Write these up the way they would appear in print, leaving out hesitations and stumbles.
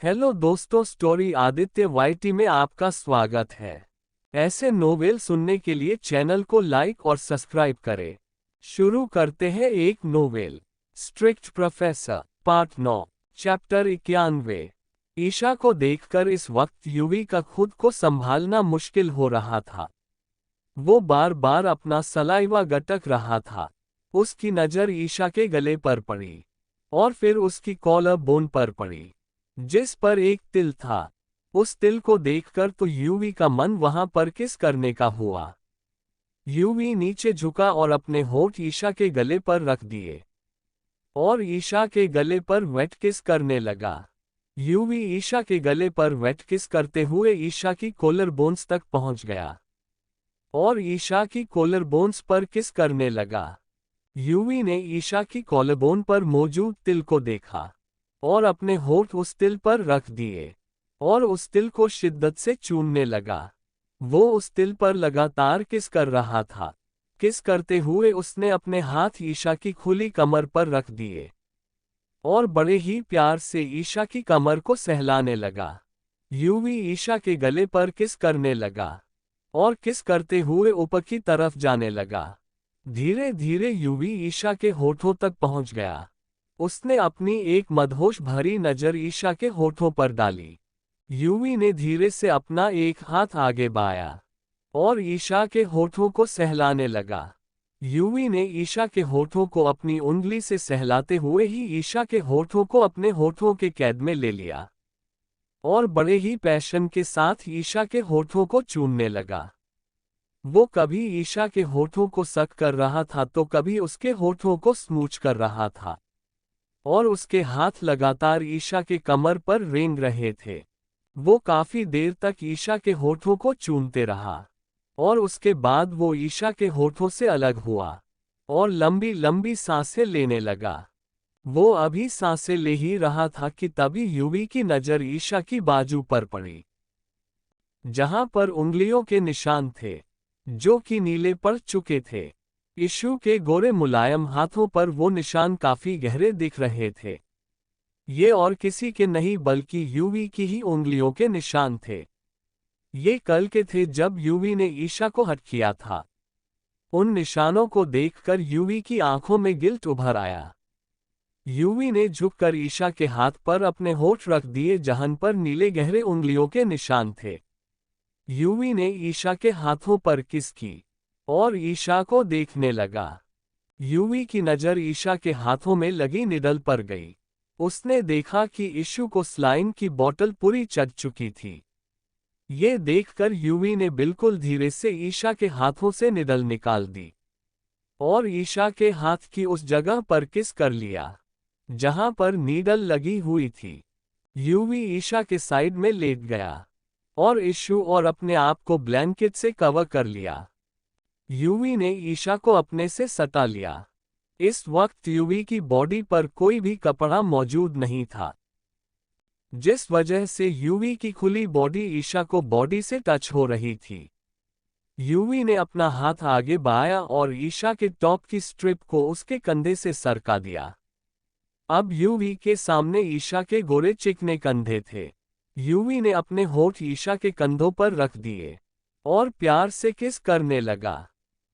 Hello दोस्तों, story Aditya YT में आपका स्वागत है। ऐसे नोवेल सुनने के लिए चैनल को लाइक और सब्सक्राइब करें। शुरू करते हैं एक novel, strict professor, part 9, chapter 91। Isha को देखकर इस वक्त यूवी का खुद को संभालना मुश्किल हो रहा था। वो बार बार अपना सलाइवा गटक रहा था। उसकी नज़र ईशा के गले पर पड़ी और फिर उसकी कॉलर बोन पर पड़ी, जिस पर एक तिल था। उस तिल को देखकर तो यूवी का मन वहां पर किस करने का हुआ। यूवी नीचे झुका और अपने होठ ईशा के गले पर रख दिए और ईशा के गले पर वेट किस करने लगा। यूवी ईशा के गले पर वेट किस करते हुए ईशा की कॉलर बोन्स तक पहुंच गया और ईशा की कॉलर बोन्स पर किस करने लगा। यूवी ने ईशा की कॉलर बोन पर मौजूद तिल को देखा और अपने होठ उस तिल पर रख दिए और उस तिल को शिद्दत से चूमने लगा। वो उस तिल पर लगातार किस कर रहा था। किस करते हुए उसने अपने हाथ ईशा की खुली कमर पर रख दिए और बड़े ही प्यार से ईशा की कमर को सहलाने लगा। यूवी ईशा के गले पर किस करने लगा और किस करते हुए ऊपर की तरफ जाने लगा। धीरे धीरे यूवी ईशा के होठों तक पहुंच गया। उसने अपनी एक मदहोश भरी नजर ईशा के होठों पर डाली। यूवी ने धीरे से अपना एक हाथ आगे बढ़ाया और ईशा के होठों को सहलाने लगा। यूवी ने ईशा के होठों को अपनी उंगली से सहलाते हुए ही ईशा के होठों को अपने होठों के कैद में ले लिया और बड़े ही पैशन के साथ ईशा के होठों को चूमने लगा। वो कभी ईशा के होठों को सक कर रहा था तो कभी उसके होठों को स्मूच कर रहा था और उसके हाथ लगातार ईशा के कमर पर रेंग रहे थे। वो काफी देर तक ईशा के होठों को चूमते रहा और उसके बाद वो ईशा के होठों से अलग हुआ और लंबी लंबी सांसें लेने लगा। वो अभी सांसें ले ही रहा था कि तभी यूवी की नजर ईशा की बाजू पर पड़ी, जहां पर उंगलियों के निशान थे जो कि नीले पड़ चुके थे। ईशू के गोरे मुलायम हाथों पर वो निशान काफी गहरे दिख रहे थे। ये और किसी के नहीं बल्कि यूवी की ही उंगलियों के निशान थे। ये कल के थे जब यूवी ने ईशा को हट किया था। उन निशानों को देखकर यूवी की आंखों में गिल्ट उभर आया। यूवी ने झुककर ईशा के हाथ पर अपने होठ रख दिए जहां पर नीले गहरे उंगलियों के निशान थे। यूवी ने ईशा के हाथों पर किस की और ईशा को देखने लगा। यूवी की नज़र ईशा के हाथों में लगी निडल पर गई। उसने देखा कि ईशू को स्लाइन की बोतल पूरी चढ़ चुकी थी। ये देखकर यूवी ने बिल्कुल धीरे से ईशा के हाथों से निडल निकाल दी और ईशा के हाथ की उस जगह पर किस कर लिया जहां पर नीडल लगी हुई थी। यूवी ईशा के साइड में लेट गया और ईशू और अपने आप को ब्लैंकेट से कवर कर लिया। यूवी ने ईशा को अपने से सटा लिया। इस वक्त यूवी की बॉडी पर कोई भी कपड़ा मौजूद नहीं था, जिस वजह से यूवी की खुली बॉडी ईशा को बॉडी से टच हो रही थी। यूवी ने अपना हाथ आगे बढ़ाया और ईशा के टॉप की स्ट्रिप को उसके कंधे से सरका दिया। अब यूवी के सामने ईशा के गोरे चिकने कंधे थे। यूवी ने अपने होठ ईशा के कंधों पर रख दिए और प्यार से किस करने लगा।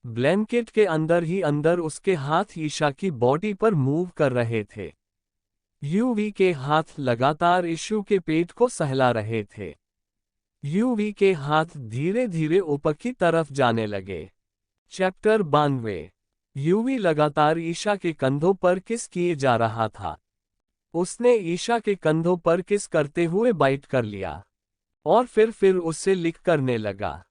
ब्लैंकेट के अंदर ही अंदर उसके हाथ ईशा की बॉडी पर मूव कर रहे थे। यूवी के हाथ लगातार ईशू के पेट को सहला रहे थे। यूवी के हाथ धीरे धीरे ऊपर की तरफ जाने लगे। चैप्टर 92। यूवी लगातार ईशा के कंधों पर किस किए जा रहा था। उसने ईशा के कंधों पर किस करते हुए बाइट कर लिया और फिर उससे लिक करने लगा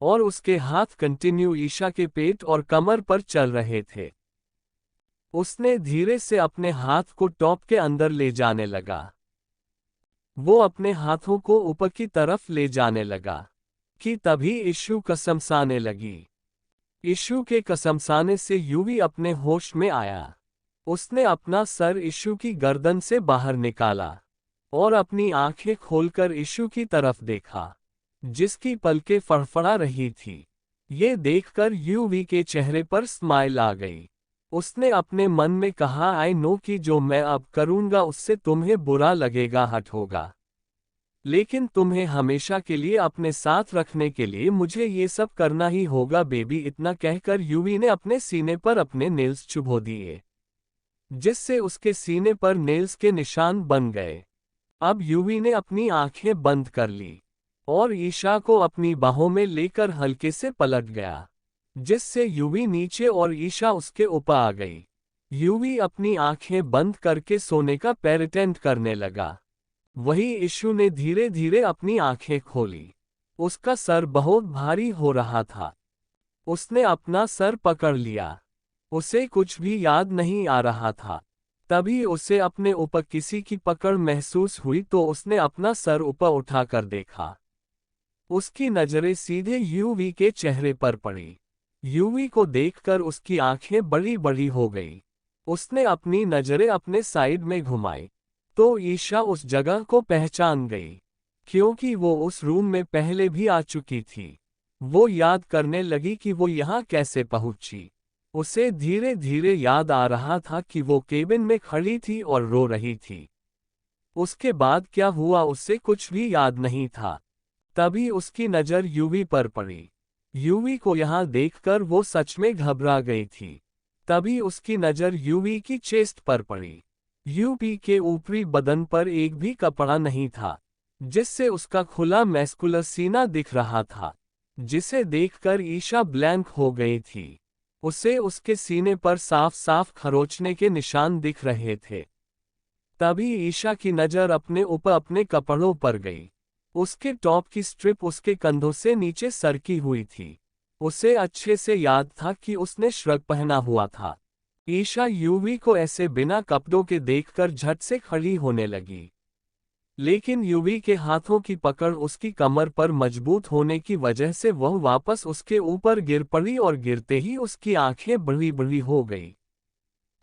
और उसके हाथ कंटिन्यू ईशा के पेट और कमर पर चल रहे थे। उसने धीरे से अपने हाथ को टॉप के अंदर ले जाने लगा। वो अपने हाथों को ऊपर की तरफ ले जाने लगा कि तभी ईशू कसमसाने लगी। ईशू के कसमसाने से यूवी अपने होश में आया। उसने अपना सर ईशू की गर्दन से बाहर निकाला और अपनी आंखें खोलकर ईशू की तरफ देखा, जिसकी पलकें फड़फड़ा रही थी। ये देखकर यूवी के चेहरे पर स्माइल आ गई। उसने अपने मन में कहा, आई नो कि जो मैं अब करूंगा उससे तुम्हें बुरा लगेगा, हट होगा। लेकिन तुम्हें हमेशा के लिए अपने साथ रखने के लिए मुझे ये सब करना ही होगा बेबी। इतना कहकर यूवी ने अपने सीने पर अपने नेल्स चुभो दिए, जिससे उसके सीने पर नेल्स के निशान बन गए। अब यूवी ने अपनी आंखें बंद कर ली और ईशा को अपनी बाहों में लेकर हल्के से पलट गया, जिससे यूवी नीचे और ईशा उसके ऊपर आ गई। यूवी अपनी आंखें बंद करके सोने का प्रिटेंड करने लगा। वही इशू ने धीरे धीरे अपनी आंखें खोली। उसका सर बहुत भारी हो रहा था। उसने अपना सर पकड़ लिया। उसे कुछ भी याद नहीं आ रहा था। तभी उसे अपने ऊपर किसी की पकड़ महसूस हुई तो उसने अपना सर ऊपर उठाकर देखा। उसकी नजरें सीधे यूवी के चेहरे पर पड़ी। यूवी को देखकर उसकी आंखें बड़ी बड़ी हो गई। उसने अपनी नजरें अपने साइड में घुमाई तो ईशा उस जगह को पहचान गई, क्योंकि वो उस रूम में पहले भी आ चुकी थी। वो याद करने लगी कि वो यहाँ कैसे पहुंची। उसे धीरे धीरे याद आ रहा था कि वो केबिन में खड़ी थी और रो रही थी। उसके बाद क्या हुआ उसे कुछ भी याद नहीं था। तभी उसकी नज़र यूवी पर पड़ी। यूवी को यहाँ देखकर वो सच में घबरा गई थी। तभी उसकी नज़र यूवी की चेस्ट पर पड़ी। यूवी के ऊपरी बदन पर एक भी कपड़ा नहीं था, जिससे उसका खुला मैस्कुलर सीना दिख रहा था, जिसे देखकर ईशा ब्लैंक हो गई थी। उसे उसके सीने पर साफ साफ खरोंचने के निशान दिख रहे थे। तभी ईशा की नज़र अपने ऊपर अपने कपड़ों पर गई। उसके टॉप की स्ट्रिप उसके कंधों से नीचे सरकी हुई थी। उसे अच्छे से याद था कि उसने श्रग पहना हुआ था। ईशा यूवी को ऐसे बिना कपड़ों के देखकर झट से खड़ी होने लगी। लेकिन यूवी के हाथों की पकड़ उसकी कमर पर मजबूत होने की वजह से वह वापस उसके ऊपर गिर पड़ी और गिरते ही उसकी आंखें बड़ी बड़ी हो गई,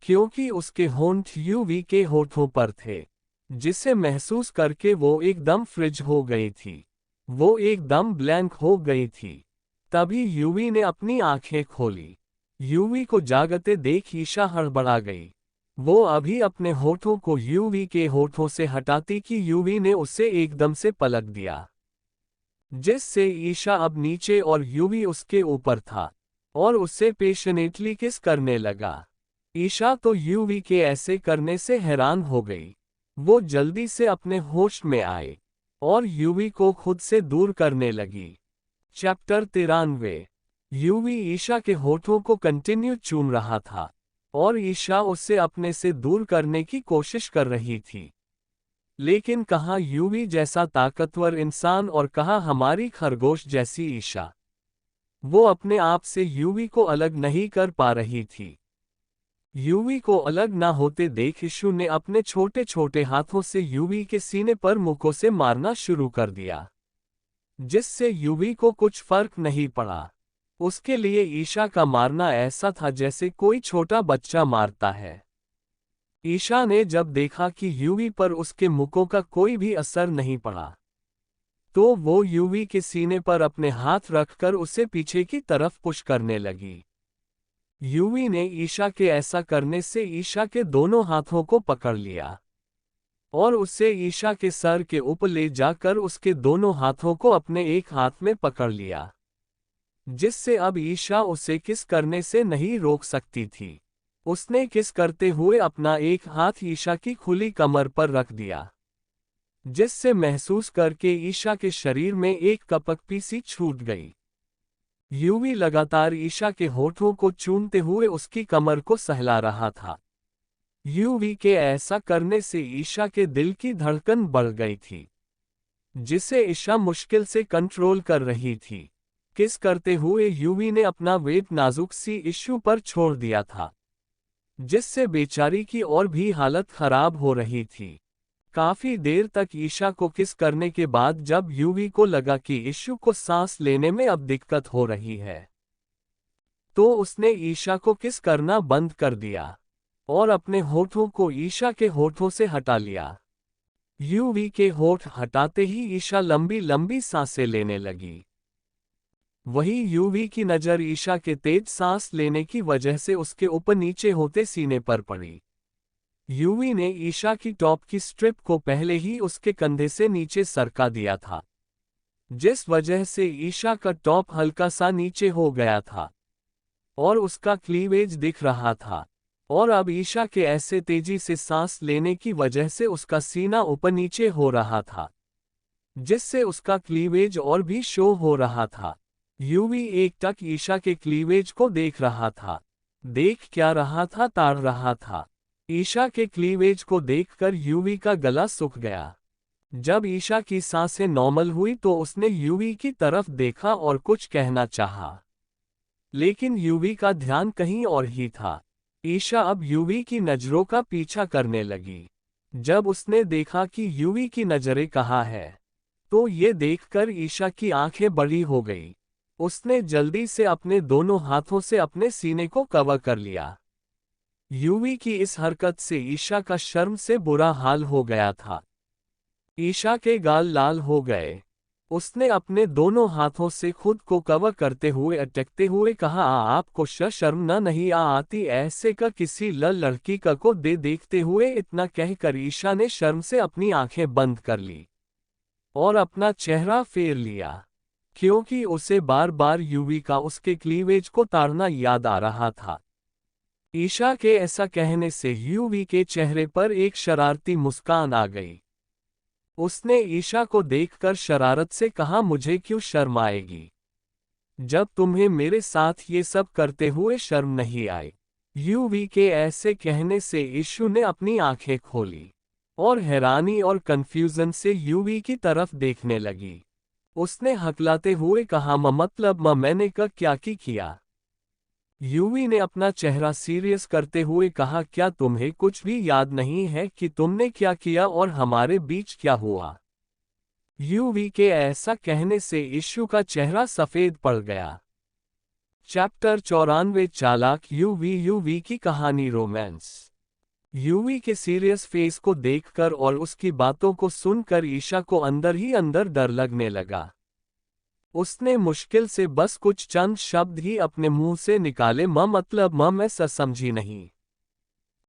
क्योंकि उसके होंठ यूवी के होठों पर थे, जिसे महसूस करके वो एकदम फ्रिज हो गई थी। वो एकदम ब्लैंक हो गई थी। तभी यूवी ने अपनी आंखें खोली। यूवी को जागते देख ईशा हड़बड़ा गई। वो अभी अपने होठों को यूवी के होठों से हटाती कि यूवी ने उसे एकदम से पलट दिया, जिससे ईशा अब नीचे और यूवी उसके ऊपर था और उससे पेशनेटली किस करने लगा। ईशा तो यूवी के ऐसे करने से हैरान हो गई। वो जल्दी से अपने होश में आए और यूवी को खुद से दूर करने लगी। चैप्टर 93। यूवी ईशा के होठों को कंटिन्यू चूम रहा था और ईशा उससे अपने से दूर करने की कोशिश कर रही थी। लेकिन कहाँ यूवी जैसा ताकतवर इंसान और कहाँ हमारी खरगोश जैसी ईशा। वो अपने आप से यूवी को अलग नहीं कर पा रही थी। यूवी को अलग ना होते देख इशू ने अपने छोटे छोटे हाथों से यूवी के सीने पर मुक्कों से मारना शुरू कर दिया, जिससे यूवी को कुछ फर्क नहीं पड़ा। उसके लिए ईशा का मारना ऐसा था जैसे कोई छोटा बच्चा मारता है। ईशा ने जब देखा कि यूवी पर उसके मुक्कों का कोई भी असर नहीं पड़ा, तो वो यूवी के सीने पर अपने हाथ रखकर उसे पीछे की तरफ पुश करने लगी। यूवी ने ईशा के ऐसा करने से ईशा के दोनों हाथों को पकड़ लिया और उसे ईशा के सर के ऊपर ले जाकर उसके दोनों हाथों को अपने एक हाथ में पकड़ लिया, जिससे अब ईशा उसे किस करने से नहीं रोक सकती थी। उसने किस करते हुए अपना एक हाथ ईशा की खुली कमर पर रख दिया, जिससे महसूस करके ईशा के शरीर में एक कपकपी सी छूट गई। यूवी लगातार ईशा के होठों को चूमते हुए उसकी कमर को सहला रहा था। यूवी के ऐसा करने से ईशा के दिल की धड़कन बढ़ गई थी, जिसे ईशा मुश्किल से कंट्रोल कर रही थी। किस करते हुए यूवी ने अपना वेट नाजुक सी इशू पर छोड़ दिया था, जिससे बेचारी की और भी हालत खराब हो रही थी। काफी देर तक ईशा को किस करने के बाद जब यूवी को लगा कि इशू को सांस लेने में अब दिक्कत हो रही है, तो उसने ईशा को किस करना बंद कर दिया और अपने होठों को ईशा के होठों से हटा लिया। यूवी के होठ हटाते ही ईशा लंबी लंबी सांसें लेने लगी। वही यूवी की नज़र ईशा के तेज सांस लेने की वजह से उसके ऊपर नीचे होते सीने पर पड़ी। यूवी ने ईशा की टॉप की स्ट्रिप को पहले ही उसके कंधे से नीचे सरका दिया था, जिस वजह से ईशा का टॉप हल्का सा नीचे हो गया था और उसका क्लीवेज दिख रहा था। और अब ईशा के ऐसे तेजी से सांस लेने की वजह से उसका सीना ऊपर नीचे हो रहा था, जिससे उसका क्लीवेज और भी शो हो रहा था। यूवी एकटक ईशा के क्लीवेज को देख रहा था। देख क्या रहा था? ताड़ रहा था। ईशा के क्लीवेज को देखकर यूवी का गला सूख गया। जब ईशा की सांसें नॉर्मल हुई तो उसने यूवी की तरफ देखा और कुछ कहना चाहा, लेकिन यूवी का ध्यान कहीं और ही था। ईशा अब यूवी की नजरों का पीछा करने लगी। जब उसने देखा कि यूवी की नजरें कहाँ है, तो ये देखकर ईशा की आंखें बड़ी हो गई। उसने जल्दी से अपने दोनों हाथों से अपने सीने को कवर कर लिया। यूवी की इस हरकत से ईशा का शर्म से बुरा हाल हो गया था। ईशा के गाल लाल हो गए। उसने अपने दोनों हाथों से खुद को कवर करते हुए अटकते हुए कहा, आपको शर्म न नहीं आती ऐसे का किसी लड़की का को दे? देखते हुए इतना कहकर ईशा ने शर्म से अपनी आंखें बंद कर ली और अपना चेहरा फेर लिया, क्योंकि उसे बार बार यूवी का उसके क्लीवेज को ताड़ना याद आ रहा था। ईशा के ऐसा कहने से यूवी के चेहरे पर एक शरारती मुस्कान आ गई। उसने ईशा को देखकर शरारत से कहा, मुझे क्यों शर्म आएगी जब तुम्हें मेरे साथ ये सब करते हुए शर्म नहीं आई? यूवी के ऐसे कहने से ईशु ने अपनी आंखें खोली और हैरानी और कंफ्यूजन से यूवी की तरफ देखने लगी। उसने हकलाते हुए कहा, मतलब मैंने क्या किया? यूवी ने अपना चेहरा सीरियस करते हुए कहा, क्या तुम्हें कुछ भी याद नहीं है कि तुमने क्या किया और हमारे बीच क्या हुआ? यूवी के ऐसा कहने से ईशु का चेहरा सफेद पड़ गया। चैप्टर 94 चालाक यूवी की कहानी रोमांस। यूवी के सीरियस फेस को देखकर और उसकी बातों को सुनकर ईशा को अंदर ही अंदर डर लगने लगा। उसने मुश्किल से बस कुछ चंद शब्द ही अपने मुंह से निकाले, मतलब मैं समझी नहीं।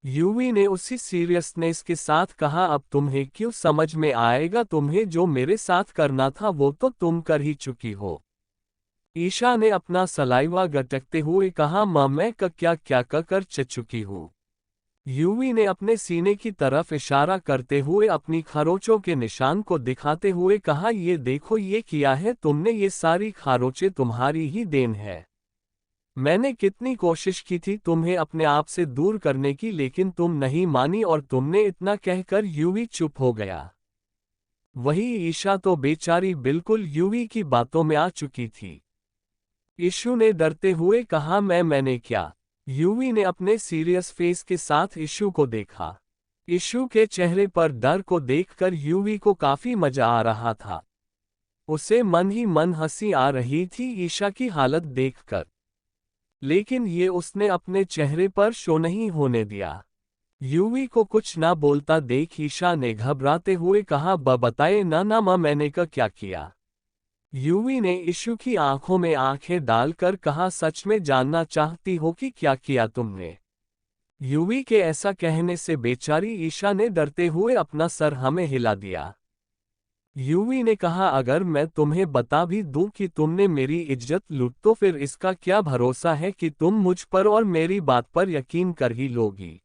यूवी ने उसी सीरियसनेस के साथ कहा, अब तुम्हें क्यों समझ में आएगा? तुम्हें जो मेरे साथ करना था वो तो तुम कर ही चुकी हो। ईशा ने अपना सलाइवा गटकते हुए कहा, मैं क्या कर चुकी हूँ। यूवी ने अपने सीने की तरफ इशारा करते हुए अपनी खरोचों के निशान को दिखाते हुए कहा, ये देखो ये किया है तुमने, ये सारी खरोचें तुम्हारी ही देन है। मैंने कितनी कोशिश की थी तुम्हें अपने आप से दूर करने की, लेकिन तुम नहीं मानी और तुमने इतना कहकर यूवी चुप हो गया। वही ईशा तो बेचारी बिल्कुल यूवी की बातों में आ चुकी थी। ईशु ने डरते हुए कहा, मैंने क्या? यूवी ने अपने सीरियस फेस के साथ ईशु को देखा। ईशु के चेहरे पर डर को देखकर यूवी को काफी मजा आ रहा था। उसे मन ही मन हंसी आ रही थी ईशा की हालत देखकर, लेकिन ये उसने अपने चेहरे पर शो नहीं होने दिया। यूवी को कुछ ना बोलता देख ईशा ने घबराते हुए कहा, बताए ना मैंने क्या किया? यूवी ने ईशु की आंखों में आंखें डालकर कहा, सच में जानना चाहती हो कि क्या किया तुमने? यूवी के ऐसा कहने से बेचारी ईशा ने डरते हुए अपना सर हमें हिला दिया। यूवी ने कहा, अगर मैं तुम्हें बता भी दूं कि तुमने मेरी इज्जत लूट तो फिर इसका क्या भरोसा है कि तुम मुझ पर और मेरी बात पर यकीन कर ही लोगी?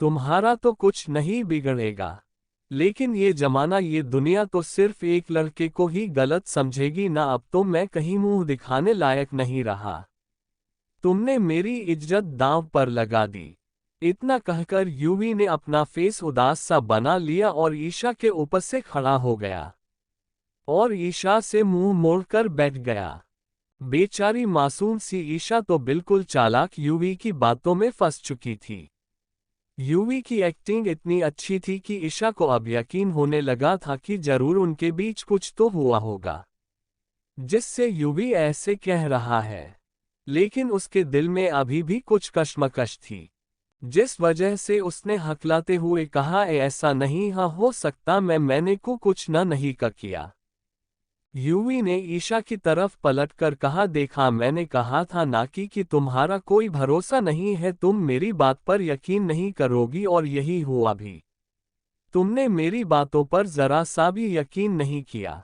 तुम्हारा तो कुछ नहीं बिगड़ेगा, लेकिन ये जमाना ये दुनिया तो सिर्फ एक लड़के को ही गलत समझेगी ना। अब तो मैं कहीं मुंह दिखाने लायक नहीं रहा। तुमने मेरी इज्जत दांव पर लगा दी। इतना कहकर यूवी ने अपना फेस उदास सा बना लिया और ईशा के ऊपर से खड़ा हो गया और ईशा से मुंह मोड़कर बैठ गया। बेचारी मासूम सी ईशा तो बिल्कुल चालाक यूवी की बातों में फंस चुकी थी। यूवी की एक्टिंग इतनी अच्छी थी कि ईशा को अब यकीन होने लगा था कि जरूर उनके बीच कुछ तो हुआ होगा, जिससे यूवी ऐसे कह रहा है। लेकिन उसके दिल में अभी भी कुछ कश्मकश थी, जिस वजह से उसने हकलाते हुए कहा, ऐसा नहीं हो सकता, मैंने को कुछ नहीं किया। युवी ने ईशा की तरफ पलटकर कहा, देखा, मैंने कहा था ना कि तुम्हारा कोई भरोसा नहीं है, तुम मेरी बात पर यकीन नहीं करोगी और यही हुआ भी। तुमने मेरी बातों पर जरा सा भी यकीन नहीं किया।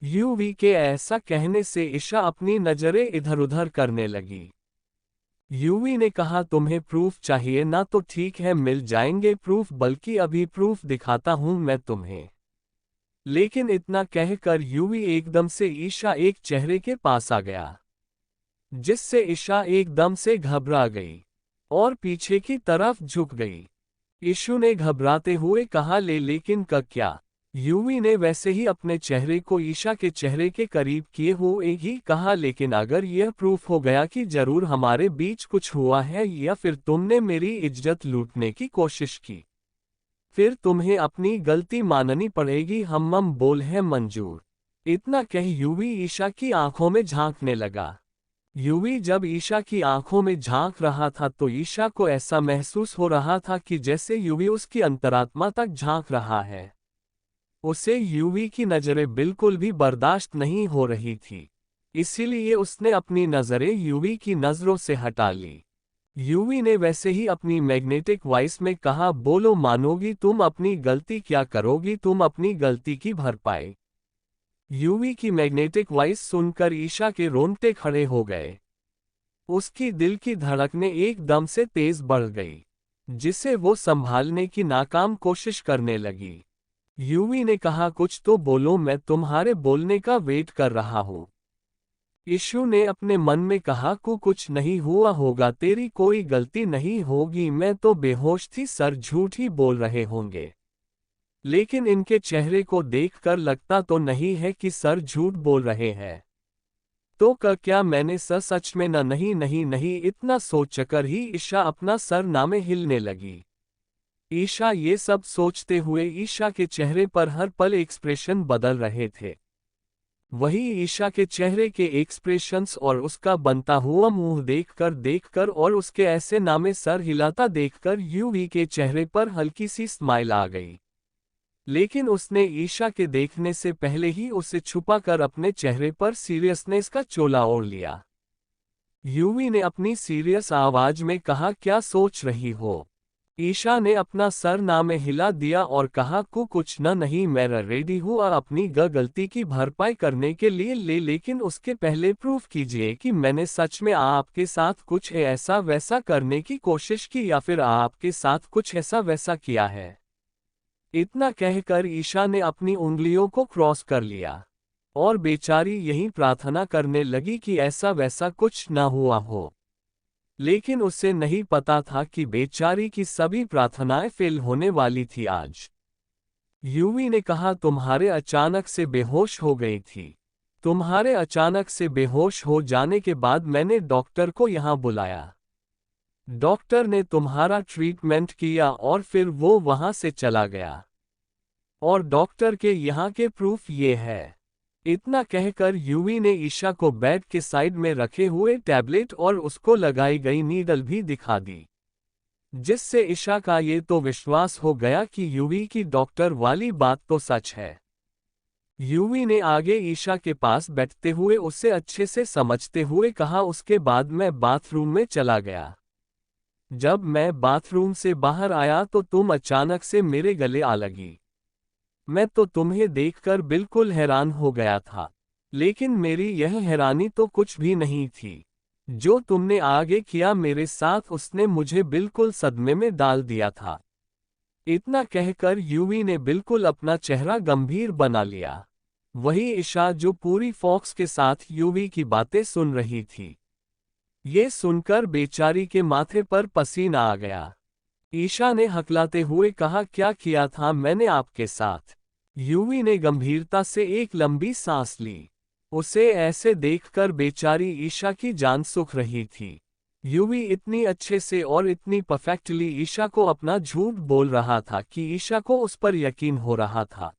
युवी के ऐसा कहने से ईशा अपनी नजरें इधर-उधर करने लगी। युवी ने कहा, तुम्हें प्रूफ चाहिए ना, तो ठीक है, मिल जाएंगे प्रूफ, बल्कि अभी प्रूफ दिखाता हूं मैं तुम्हें। लेकिन इतना कहकर युवी एकदम से ईशा एक चेहरे के पास आ गया, जिससे ईशा एकदम से घबरा गई और पीछे की तरफ झुक गई। ईशु ने घबराते हुए कहा, लेकिन क्या? युवी ने वैसे ही अपने चेहरे को ईशा के चेहरे के करीब किए हुए ही कहा, लेकिन अगर यह प्रूफ हो गया कि जरूर हमारे बीच कुछ हुआ है या फिर तुमने मेरी इज्जत लूटने की कोशिश की, फिर तुम्हें अपनी गलती माननी पड़ेगी। हम बोल है मंजूर। इतना कह युवी ईशा की आंखों में झांकने लगा। युवी जब ईशा की आंखों में झांक रहा था तो ईशा को ऐसा महसूस हो रहा था कि जैसे युवी उसकी अंतरात्मा तक झांक रहा है। उसे युवी की नजरें बिल्कुल भी बर्दाश्त नहीं हो रही थी, इसीलिए उसने अपनी नजरें युवी की नजरों से हटा ली। युवी ने वैसे ही अपनी मैग्नेटिक वॉइस में कहा, बोलो, मानोगी तुम अपनी गलती? क्या करोगी तुम अपनी गलती की भरपाई? युवी की मैग्नेटिक वॉइस सुनकर ईशा के रोंगटे खड़े हो गए। उसकी दिल की धड़कनें एकदम से तेज बढ़ गई, जिसे वो संभालने की नाकाम कोशिश करने लगी। युवी ने कहा, कुछ तो बोलो, मैं तुम्हारे बोलने का वेट कर रहा हूं। ईशु ने अपने मन में कहा, कुछ नहीं हुआ होगा, तेरी कोई गलती नहीं होगी, मैं तो बेहोश थी, सर झूठ ही बोल रहे होंगे। लेकिन इनके चेहरे को देखकर लगता तो नहीं है कि सर झूठ बोल रहे हैं। तो क्या मैंने सच में नहीं नहीं नहीं, इतना सोचकर ही ईशा अपना सर नामे हिलने लगी। ईशा ये सब सोचते हुए ईशा के चेहरे पर हर पल एक्सप्रेशन बदल रहे थे। वही ईशा के चेहरे के एक्सप्रेशंस और उसका बनता हुआ मुंह देखकर और उसके ऐसे नामे सर हिलाता देखकर युवी के चेहरे पर हल्की सी स्माइल आ गई। लेकिन उसने ईशा के देखने से पहले ही उसे छुपाकर अपने चेहरे पर सीरियसनेस का चोला ओढ़ लिया। युवी ने अपनी सीरियस आवाज में कहा, क्या सोच रही हो? ईशा ने अपना सर नामे हिला दिया और कहा, कुछ नहीं, मैं रेडी हूँ अपनी गलती की भरपाई करने के लिए, लेकिन उसके पहले प्रूफ कीजिए कि मैंने सच में आपके साथ कुछ ऐसा वैसा करने की कोशिश की या फिर आपके साथ कुछ ऐसा वैसा किया है। इतना कहकर ईशा ने अपनी उंगलियों को क्रॉस कर लिया और बेचारी यही प्रार्थना करने लगी कि ऐसा वैसा कुछ न हुआ हो। लेकिन उसे नहीं पता था कि बेचारी की सभी प्रार्थनाएं फेल होने वाली थी आज। युवी ने कहा, तुम्हारे अचानक से बेहोश हो गई थी। तुम्हारे अचानक से बेहोश हो जाने के बाद मैंने डॉक्टर को यहाँ बुलाया। डॉक्टर ने तुम्हारा ट्रीटमेंट किया और फिर वो वहां से चला गया। और डॉक्टर के यहाँ के प्रूफ ये है। इतना कहकर युवी ने ईशा को बेड के साइड में रखे हुए टैबलेट और उसको लगाई गई नीडल भी दिखा दी, जिससे ईशा का ये तो विश्वास हो गया कि युवी की डॉक्टर वाली बात तो सच है। युवी ने आगे ईशा के पास बैठते हुए उसे अच्छे से समझते हुए कहा, उसके बाद मैं बाथरूम में चला गया। जब मैं बाथरूम से बाहर आया तो तुम अचानक से मेरे गले आ लगी। मैं तो तुम्हें देखकर बिल्कुल हैरान हो गया था, लेकिन मेरी यह हैरानी तो कुछ भी नहीं थी। जो तुमने आगे किया मेरे साथ, उसने मुझे बिल्कुल सदमे में डाल दिया था। इतना कहकर युवी ने बिल्कुल अपना चेहरा गंभीर बना लिया। वही ईशा जो पूरी फोकस के साथ युवी की बातें सुन रही थी, ये सुनकर बेचारी के माथे पर पसीना आ गया। ईशा ने हकलाते हुए कहा, क्या किया था मैंने आपके साथ? युवी ने गंभीरता से एक लंबी सांस ली। उसे ऐसे देखकर बेचारी ईशा की जान सूख रही थी। युवी इतनी अच्छे से और इतनी परफेक्टली ईशा को अपना झूठ बोल रहा था कि ईशा को उस पर यकीन हो रहा था।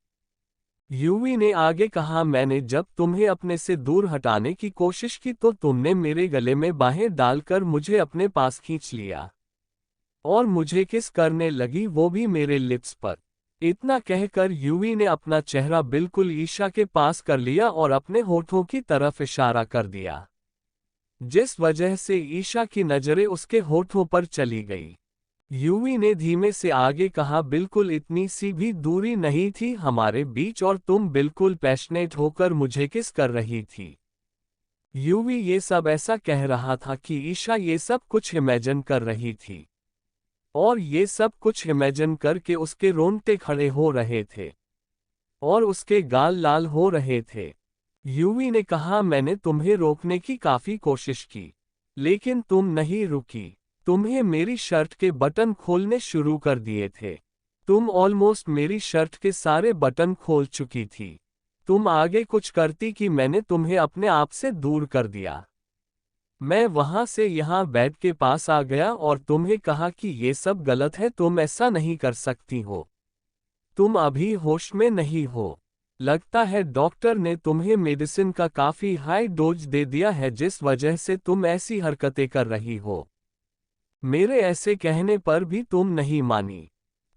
युवी ने आगे कहा, मैंने जब तुम्हें अपने से दूर हटाने की कोशिश की तो तुमने मेरे गले में बाहें डालकर मुझे अपने पास खींच लिया और मुझे किस करने लगी, वो भी मेरे लिप्स पर। इतना कहकर यूवी ने अपना चेहरा बिल्कुल ईशा के पास कर लिया और अपने होठों की तरफ इशारा कर दिया, जिस वजह से ईशा की नजरें उसके होठों पर चली गई। यूवी ने धीमे से आगे कहा, बिल्कुल इतनी सी भी दूरी नहीं थी हमारे बीच और तुम बिल्कुल पैशनेट होकर मुझे किस कर रही थी। यूवी ये सब ऐसा कह रहा था कि ईशा ये सब कुछ इमेजिन कर रही थी, और ये सब कुछ इमेजिन करके उसके रोंगटे खड़े हो रहे थे और उसके गाल लाल हो रहे थे। यूवी ने कहा, मैंने तुम्हें रोकने की काफी कोशिश की, लेकिन तुम नहीं रुकी। तुम्हें मेरी शर्ट के बटन खोलने शुरू कर दिए थे। तुम ऑलमोस्ट मेरी शर्ट के सारे बटन खोल चुकी थी। तुम आगे कुछ करती कि मैंने तुम्हें अपने आप से दूर कर दिया। मैं वहां से यहां बेड के पास आ गया और तुम्हें कहा कि ये सब गलत है, तुम ऐसा नहीं कर सकती हो। तुम अभी होश में नहीं हो। लगता है डॉक्टर ने तुम्हें मेडिसिन का काफी हाई डोज दे दिया है जिस वजह से तुम ऐसी हरकतें कर रही हो। मेरे ऐसे कहने पर भी तुम नहीं मानी।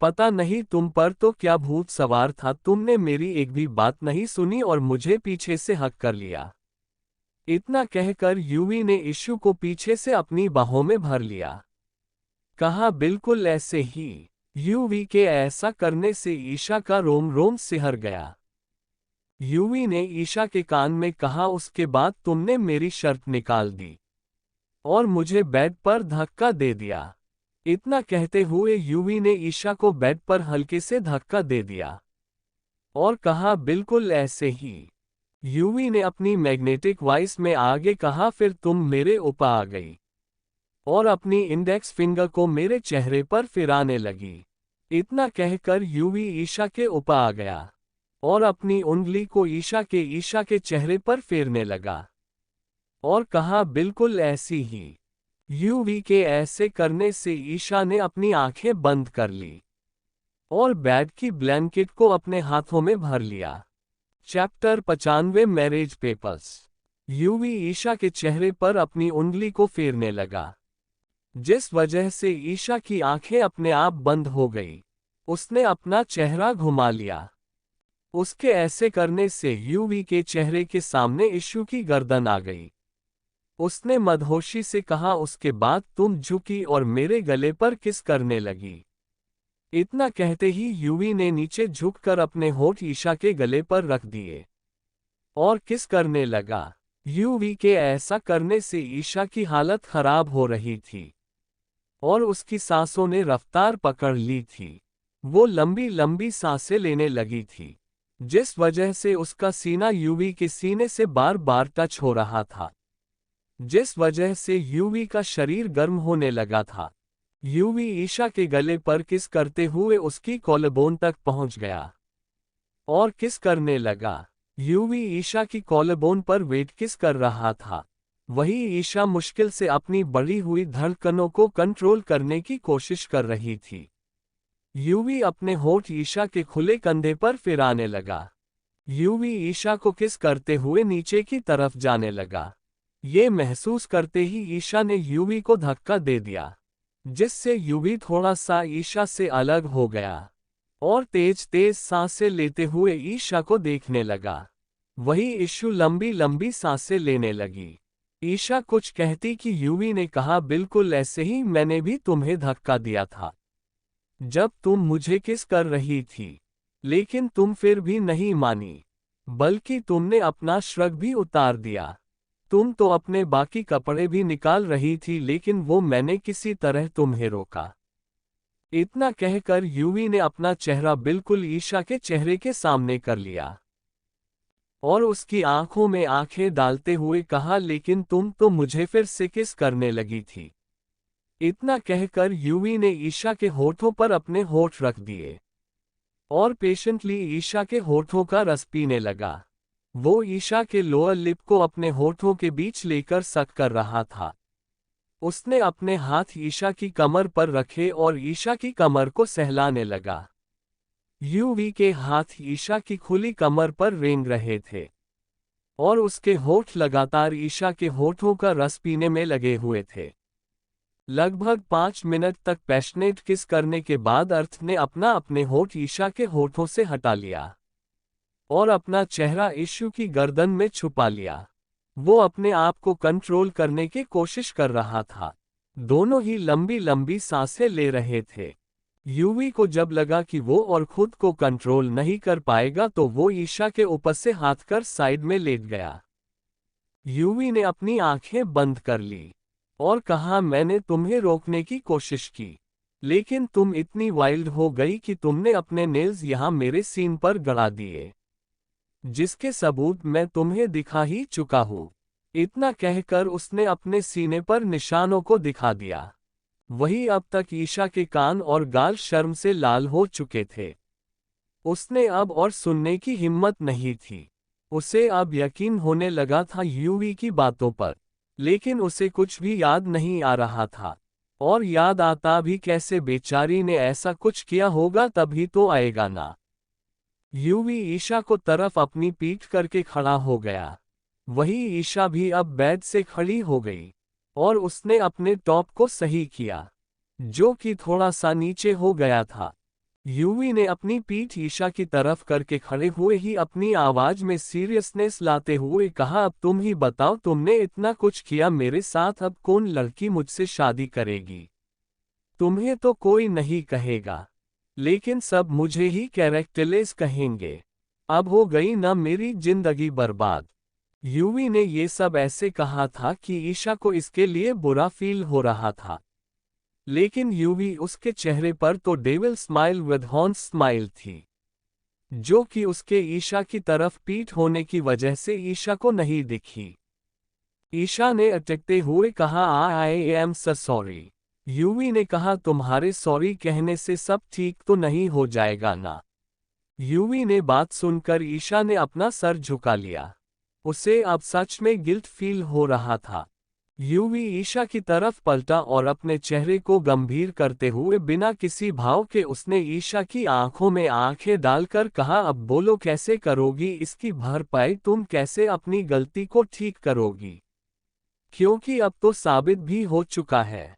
पता नहीं तुम पर तो क्या भूत सवार था, तुमने मेरी एक भी बात नहीं सुनी और मुझे पीछे से हक कर लिया। इतना कहकर यूवी ने इशू को पीछे से अपनी बाहों में भर लिया। कहा, बिल्कुल ऐसे ही। यूवी के ऐसा करने से ईशा का रोम रोम सिहर गया। यूवी ने ईशा के कान में कहा, उसके बाद तुमने मेरी शर्ट निकाल दी और मुझे बेड पर धक्का दे दिया। इतना कहते हुए यूवी ने ईशा को बेड पर हल्के से धक्का दे दिया और कहा, बिल्कुल ऐसे ही। यूवी ने अपनी मैग्नेटिक वॉइस में आगे कहा, फिर तुम मेरे ऊपर आ गई और अपनी इंडेक्स फिंगर को मेरे चेहरे पर फिराने लगी। इतना कहकर यूवी ईशा के ऊपर आ गया और अपनी उंगली को ईशा के चेहरे पर फेरने लगा और कहा, बिल्कुल ऐसी ही। यूवी के ऐसे करने से ईशा ने अपनी आंखें बंद कर ली और बेड की ब्लैंकेट को अपने हाथों में भर लिया। Chapter 95 marriage papers. Yuvi Isha के चेहरे पर अपनी उंगली को फेरने लगा, जिस वजह से ईशा की आंखें अपने आप बंद हो गई। उसने अपना चेहरा घुमा लिया। उसके ऐसे करने से यूवी के चेहरे के सामने इशू की गर्दन आ गई। उसने मदहोशी से कहा, उसके बाद तुम झुकी और मेरे गले पर किस करने लगी। इतना कहते ही यूवी ने नीचे झुककर अपने होठ ईशा के गले पर रख दिए और किस करने लगा। यूवी के ऐसा करने से ईशा की हालत खराब हो रही थी और उसकी सांसों ने रफ्तार पकड़ ली थी। वो लंबी लंबी सांसें लेने लगी थी, जिस वजह से उसका सीना यूवी के सीने से बार बार टच हो रहा था, जिस वजह से यूवी का शरीर गर्म होने लगा था। यूवी ईशा के गले पर किस करते हुए उसकी कॉलरबोन तक पहुंच गया और किस करने लगा। यूवी ईशा की कॉलरबोन पर वेट किस कर रहा था। वही ईशा मुश्किल से अपनी बढ़ी हुई धड़कनों को कंट्रोल करने की कोशिश कर रही थी। यूवी अपने होठ ईशा के खुले कंधे पर फिराने लगा। यूवी ईशा को किस करते हुए नीचे की तरफ जाने लगा। ये महसूस करते ही ईशा ने यूवी को धक्का दे दिया, जिससे यूवी थोड़ा सा ईशा से अलग हो गया और तेज तेज सांसें लेते हुए ईशा को देखने लगा। वही इशू लंबी लंबी सांसें लेने लगी। ईशा कुछ कहती कि यूवी ने कहा, बिल्कुल ऐसे ही, मैंने भी तुम्हें धक्का दिया था जब तुम मुझे किस कर रही थी, लेकिन तुम फिर भी नहीं मानी, बल्कि तुमने अपना श्रग भी उतार दिया। तुम तो अपने बाकी कपड़े भी निकाल रही थी, लेकिन वो मैंने किसी तरह तुम्हें रोका। इतना कहकर यूवी ने अपना चेहरा बिल्कुल ईशा के चेहरे के सामने कर लिया और उसकी आंखों में आंखें डालते हुए कहा, लेकिन तुम तो मुझे फिर से किस करने लगी थी। इतना कहकर यूवी ने ईशा के होठों पर अपने होठ रख दिए और पेशेंटली ईशा के होठों का रस पीने लगा। वो ईशा के लोअर लिप को अपने होठों के बीच लेकर सक कर रहा था। उसने अपने हाथ ईशा की कमर पर रखे और ईशा की कमर को सहलाने लगा। यूवी के हाथ ईशा की खुली कमर पर रेंग रहे थे और उसके होठ लगातार ईशा के होठों का रस पीने में लगे हुए थे। लगभग 5 मिनट तक पैशनेट किस करने के बाद अर्थ ने अपने होठ ईशा के होठों से हटा लिया और अपना चेहरा ईशु की गर्दन में छुपा लिया। वो अपने आप को कंट्रोल करने की कोशिश कर रहा था। दोनों ही लंबी लंबी सांसें ले रहे थे। यूवी को जब लगा कि वो और खुद को कंट्रोल नहीं कर पाएगा तो वो ईशा के ऊपर से हाथ कर साइड में लेट गया। यूवी ने अपनी आंखें बंद कर ली और कहा, मैंने तुम्हें रोकने की कोशिश की, लेकिन तुम इतनी वाइल्ड हो गई कि तुमने अपने नेल्स यहां मेरे सीन पर गड़ा दिए, जिसके सबूत मैं तुम्हें दिखा ही चुका हूं। इतना कहकर उसने अपने सीने पर निशानों को दिखा दिया। वही अब तक ईशा के कान और गाल शर्म से लाल हो चुके थे। उसने अब और सुनने की हिम्मत नहीं थी। उसे अब यकीन होने लगा था यूवी की बातों पर, लेकिन उसे कुछ भी याद नहीं आ रहा था। और याद आता भी कैसे, बेचारी ने ऐसा कुछ किया होगा तभी तो आएगा ना। यूवी ईशा को तरफ अपनी पीठ करके खड़ा हो गया। वही ईशा भी अब बेड से खड़ी हो गई और उसने अपने टॉप को सही किया, जो कि थोड़ा सा नीचे हो गया था। यूवी ने अपनी पीठ ईशा की तरफ करके खड़े हुए ही अपनी आवाज में सीरियसनेस लाते हुए कहा, अब तुम ही बताओ, तुमने इतना कुछ किया मेरे साथ, अब कौन लड़की मुझसे शादी करेगी? तुम्हें तो कोई नहीं कहेगा, लेकिन सब मुझे ही कैरेक्टरलेस कहेंगे। अब हो गई ना मेरी जिंदगी बर्बाद। यूवी ने ये सब ऐसे कहा था कि ईशा को इसके लिए बुरा फील हो रहा था, लेकिन यूवी उसके चेहरे पर तो devil smile with horn smile थी, जो कि उसके ईशा की तरफ पीठ होने की वजह से ईशा को नहीं दिखी। ईशा ने अटकते हुए कहा, I am so sorry. UV ने कहा, तुम्हारे सॉरी कहने से सब ठीक तो नहीं हो जाएगा ना? यूवी ने बात सुनकर ईशा ने अपना सर झुका लिया। उसे अब सच में गिल्ट फील हो रहा था। यूवी ईशा की तरफ पलटा और अपने चेहरे को गंभीर करते हुए बिना किसी भाव के उसने ईशा की आंखों में आंखें डालकर कहा, अब बोलो, कैसे करोगी इसकी भरपाई? तुम कैसे अपनी गलती को ठीक करोगी? क्योंकि अब तो साबित भी हो चुका है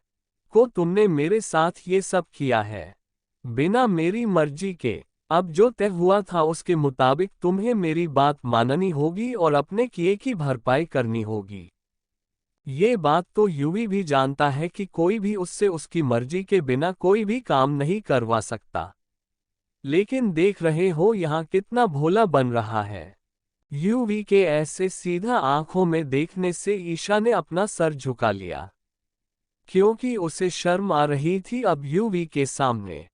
को तुमने मेरे साथ ये सब किया है बिना मेरी मर्जी के। अब जो तय हुआ था उसके मुताबिक तुम्हें मेरी बात माननी होगी और अपने किए की भरपाई करनी होगी। ये बात तो यूवी भी जानता है कि कोई भी उससे उसकी मर्जी के बिना कोई भी काम नहीं करवा सकता, लेकिन देख रहे हो यहाँ कितना भोला बन रहा है। यूवी के ऐसे सीधा आंखों में देखने से ईशा ने अपना सर झुका लिया, क्योंकि उसे शर्म आ रही थी अब यूवी के सामने।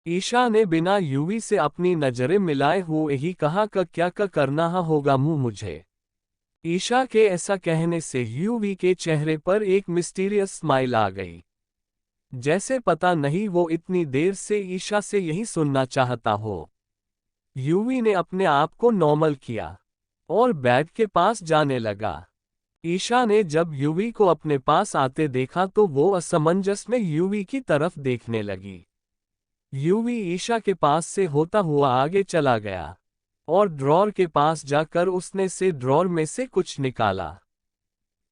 ईशा ने बिना यूवी से अपनी नजरें मिलाए हुए ही कहा, क्या करना होगा मुझे? ईशा के ऐसा कहने से यूवी के चेहरे पर एक मिस्टीरियस स्माइल आ गई, जैसे पता नहीं वो इतनी देर से ईशा से यही सुनना चाहता हो। यूवी ने अपने आप को नॉर्मल किया और बेड के पास जाने लगा। ईशा ने जब यूवी को अपने पास आते देखा तो वो असमंजस में यूवी की तरफ देखने लगी। यूवी ईशा के पास से होता हुआ आगे चला गया और ड्रॉर के पास जाकर उसने से ड्रॉर में से कुछ निकाला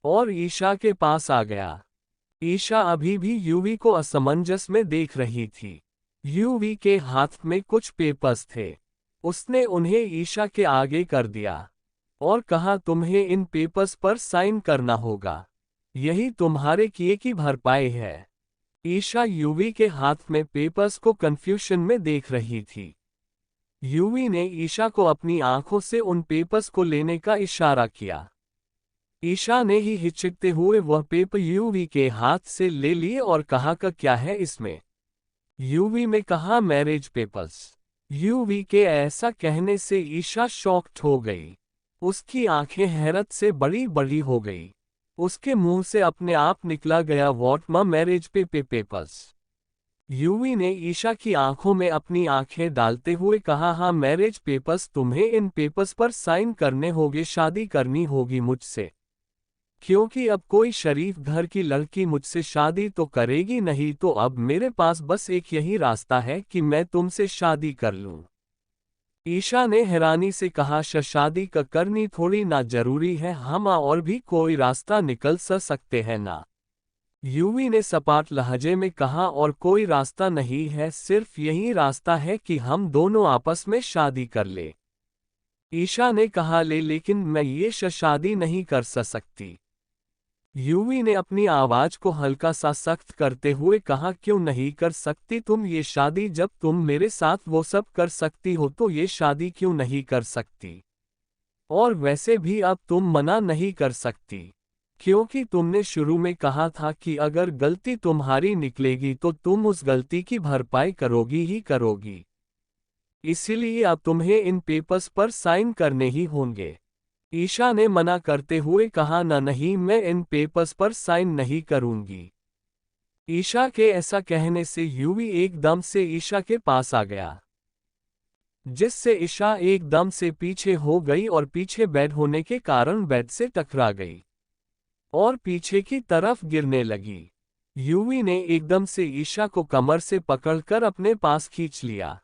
और ईशा के पास आ गया। ईशा अभी भी यूवी को असमंजस में देख रही थी। यूवी के हाथ में कुछ पेपर्स थे। उसने उन्हें ईशा के आगे कर दिया और कहा, तुम्हें इन पेपर्स पर साइन करना होगा, यही तुम्हारे किए की भरपाई है। ईशा यूवी के हाथ में पेपर्स को कंफ्यूजन में देख रही थी। यूवी ने ईशा को अपनी आंखों से उन पेपर्स को लेने का इशारा किया। ईशा ने ही हिचकते हुए वह पेपर यूवी के हाथ से ले लिए और कहा, क्या है इसमें? यूवी में कहा, मैरिज पेपर्स। यूवी के ऐसा कहने से ईशा शॉक्ड हो गई। उसकी आंखें हैरत से बड़ी बड़ी हो गई। उसके मुंह से अपने आप निकला गया, व्हाट मैरिज पेपर्स? यूवी ने ईशा की आंखों में अपनी आंखें डालते हुए कहा, हाँ मैरिज पेपर्स, तुम्हें इन पेपर्स पर साइन करने होंगे, शादी करनी होगी मुझसे, क्योंकि अब कोई शरीफ घर की लड़की मुझसे शादी तो करेगी नहीं, तो अब मेरे पास बस एक यही रास्ता है कि मैं तुमसे शादी कर लूं। ईशा ने हैरानी से कहा, शादी का करनी थोड़ी ना जरूरी है, हम और भी कोई रास्ता निकल सकते हैं ना। यूवी ने सपाट लहजे में कहा, और कोई रास्ता नहीं है, सिर्फ यही रास्ता है कि हम दोनों आपस में शादी कर ले। ईशा ने कहा, लेकिन मैं ये शादी नहीं कर सकती। यूवी ने अपनी आवाज को हल्का सा सख्त करते हुए कहा, क्यों नहीं कर सकती तुम ये शादी? जब तुम मेरे साथ वो सब कर सकती हो तो ये शादी क्यों नहीं कर सकती? और वैसे भी अब तुम मना नहीं कर सकती, क्योंकि तुमने शुरू में कहा था कि अगर गलती तुम्हारी निकलेगी तो तुम उस गलती की भरपाई करोगी ही करोगी। इसीलिए अब तुम्हें इन पेपर्स पर साइन करने ही होंगे। ईशा ने मना करते हुए कहा, नहीं, मैं इन पेपर्स पर साइन नहीं करूंगी। ईशा के ऐसा कहने से यूवी एकदम से ईशा के पास आ गया, जिससे ईशा एकदम से पीछे हो गई और पीछे बेड होने के कारण बेड से टकरा गई और पीछे की तरफ गिरने लगी। यूवी ने एकदम से ईशा को कमर से पकड़कर अपने पास खींच लिया,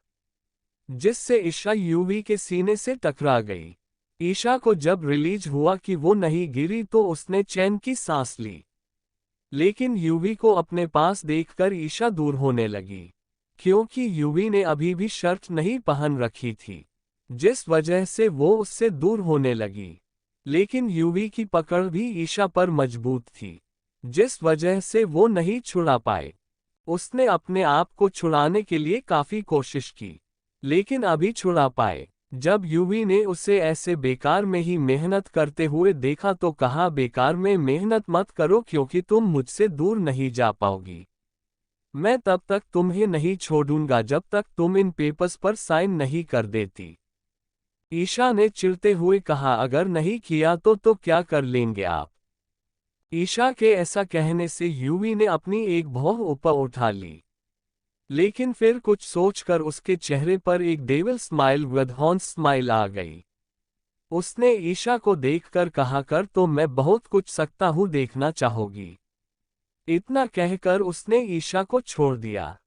जिससे ईशा यूवी के सीने से टकरा गई। ईशा को जब रिलीज हुआ कि वो नहीं गिरी तो उसने चैन की सांस ली, लेकिन यूवी को अपने पास देखकर ईशा दूर होने लगी, क्योंकि यूवी ने अभी भी शर्ट नहीं पहन रखी थी, जिस वजह से वो उससे दूर होने लगी। लेकिन यूवी की पकड़ भी ईशा पर मजबूत थी, जिस वजह से वो नहीं छुड़ा पाए। उसने अपने आप को छुड़ाने के लिए काफी कोशिश की, लेकिन अभी छुड़ा पाए। जब यूवी ने उसे ऐसे बेकार में ही मेहनत करते हुए देखा तो कहा, बेकार में मेहनत मत करो, क्योंकि तुम मुझसे दूर नहीं जा पाओगी। मैं तब तक तुम्हें नहीं छोड़ूंगा जब तक तुम इन पेपर्स पर साइन नहीं कर देती। ईशा ने चिढ़ते हुए कहा, अगर नहीं किया तो क्या कर लेंगे आप? ईशा के ऐसा कहने से यूवी ने अपनी एक भौं ऊपर उठा ली, लेकिन फिर कुछ सोचकर उसके चेहरे पर एक devil smile with horn smile आ गई। उसने ईशा को देखकर कहा, कर तो मैं बहुत कुछ सकता हूँ, देखना चाहोगी? इतना कहकर उसने ईशा को छोड़ दिया,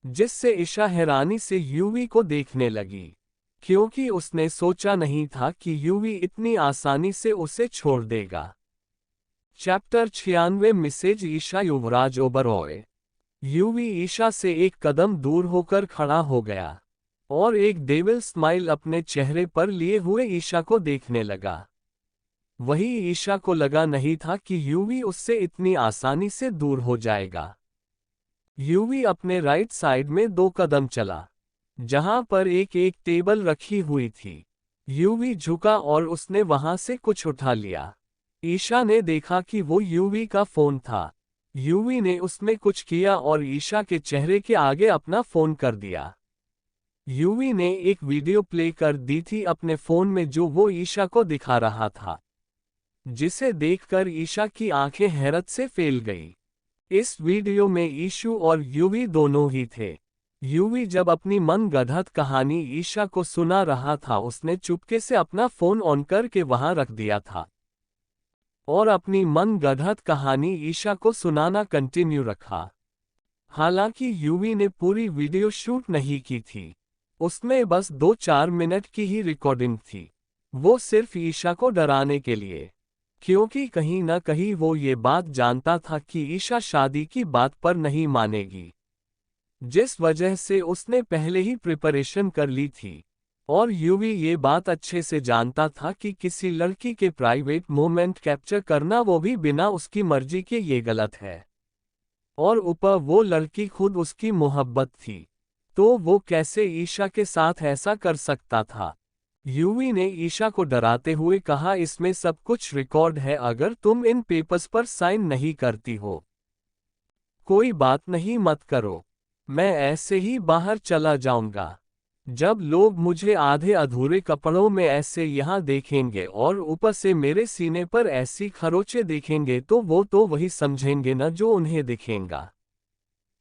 जिससे ईशा हैरानी से यूवी को देखने लगी, क्योंकि उसने सोचा नहीं था कि यूवी इतनी आसानी से उसे छोड़ देगा। चैप्टर 96 मिसेज ईशा युवराज ओबरॉय। यूवी ईशा से एक कदम दूर होकर खड़ा हो गया और एक डेविल स्माइल अपने चेहरे पर लिए हुए ईशा को देखने लगा। वही ईशा को लगा नहीं था कि यूवी उससे इतनी आसानी से दूर हो जाएगा। यूवी अपने राइट साइड में 2 कदम चला, जहां पर एक टेबल रखी हुई थी। यूवी झुका और उसने वहां से कुछ उठा लिया। ईशा ने देखा कि वो यूवी का फोन था। यूवी ने उसमें कुछ किया और ईशा के चेहरे के आगे अपना फोन कर दिया। यूवी ने एक वीडियो प्ले कर दी थी अपने फोन में, जो वो ईशा को दिखा रहा था, जिसे देखकर ईशा की आंखें हैरत से फैल गई। इस वीडियो में ईशू और यूवी दोनों ही थे। यूवी जब अपनी मनगढ़ंत कहानी ईशा को सुना रहा था, उसने चुपके से अपना फोन ऑन करके वहां रख दिया था और अपनी मनगढ़ंत कहानी ईशा को सुनाना कंटिन्यू रखा। हालांकि यूवी ने पूरी वीडियो शूट नहीं की थी, उसमें बस 2-4 मिनट की ही रिकॉर्डिंग थी। वो सिर्फ ईशा को डराने के लिए, क्योंकि कहीं न कहीं वो ये बात जानता था कि ईशा शादी की बात पर नहीं मानेगी, जिस वजह से उसने पहले ही प्रिपरेशन कर ली थी। और यूवी ये बात अच्छे से जानता था कि किसी लड़की के प्राइवेट मोमेंट कैप्चर करना, वो भी बिना उसकी मर्जी के, ये गलत है। और ऊपर वो लड़की खुद उसकी मोहब्बत थी, तो वो कैसे ईशा के साथ ऐसा कर सकता था? यूवी ने ईशा को डराते हुए कहा, इसमें सब कुछ रिकॉर्ड है, अगर तुम इन पेपर्स पर साइन नहीं करती हो, कोई बात नहीं, मत करो, मैं ऐसे ही बाहर चला जाऊंगा। जब लोग मुझे आधे अधूरे कपड़ों में ऐसे यहाँ देखेंगे और ऊपर से मेरे सीने पर ऐसी खरोंचे देखेंगे तो वो वही समझेंगे न जो उन्हें दिखेगा।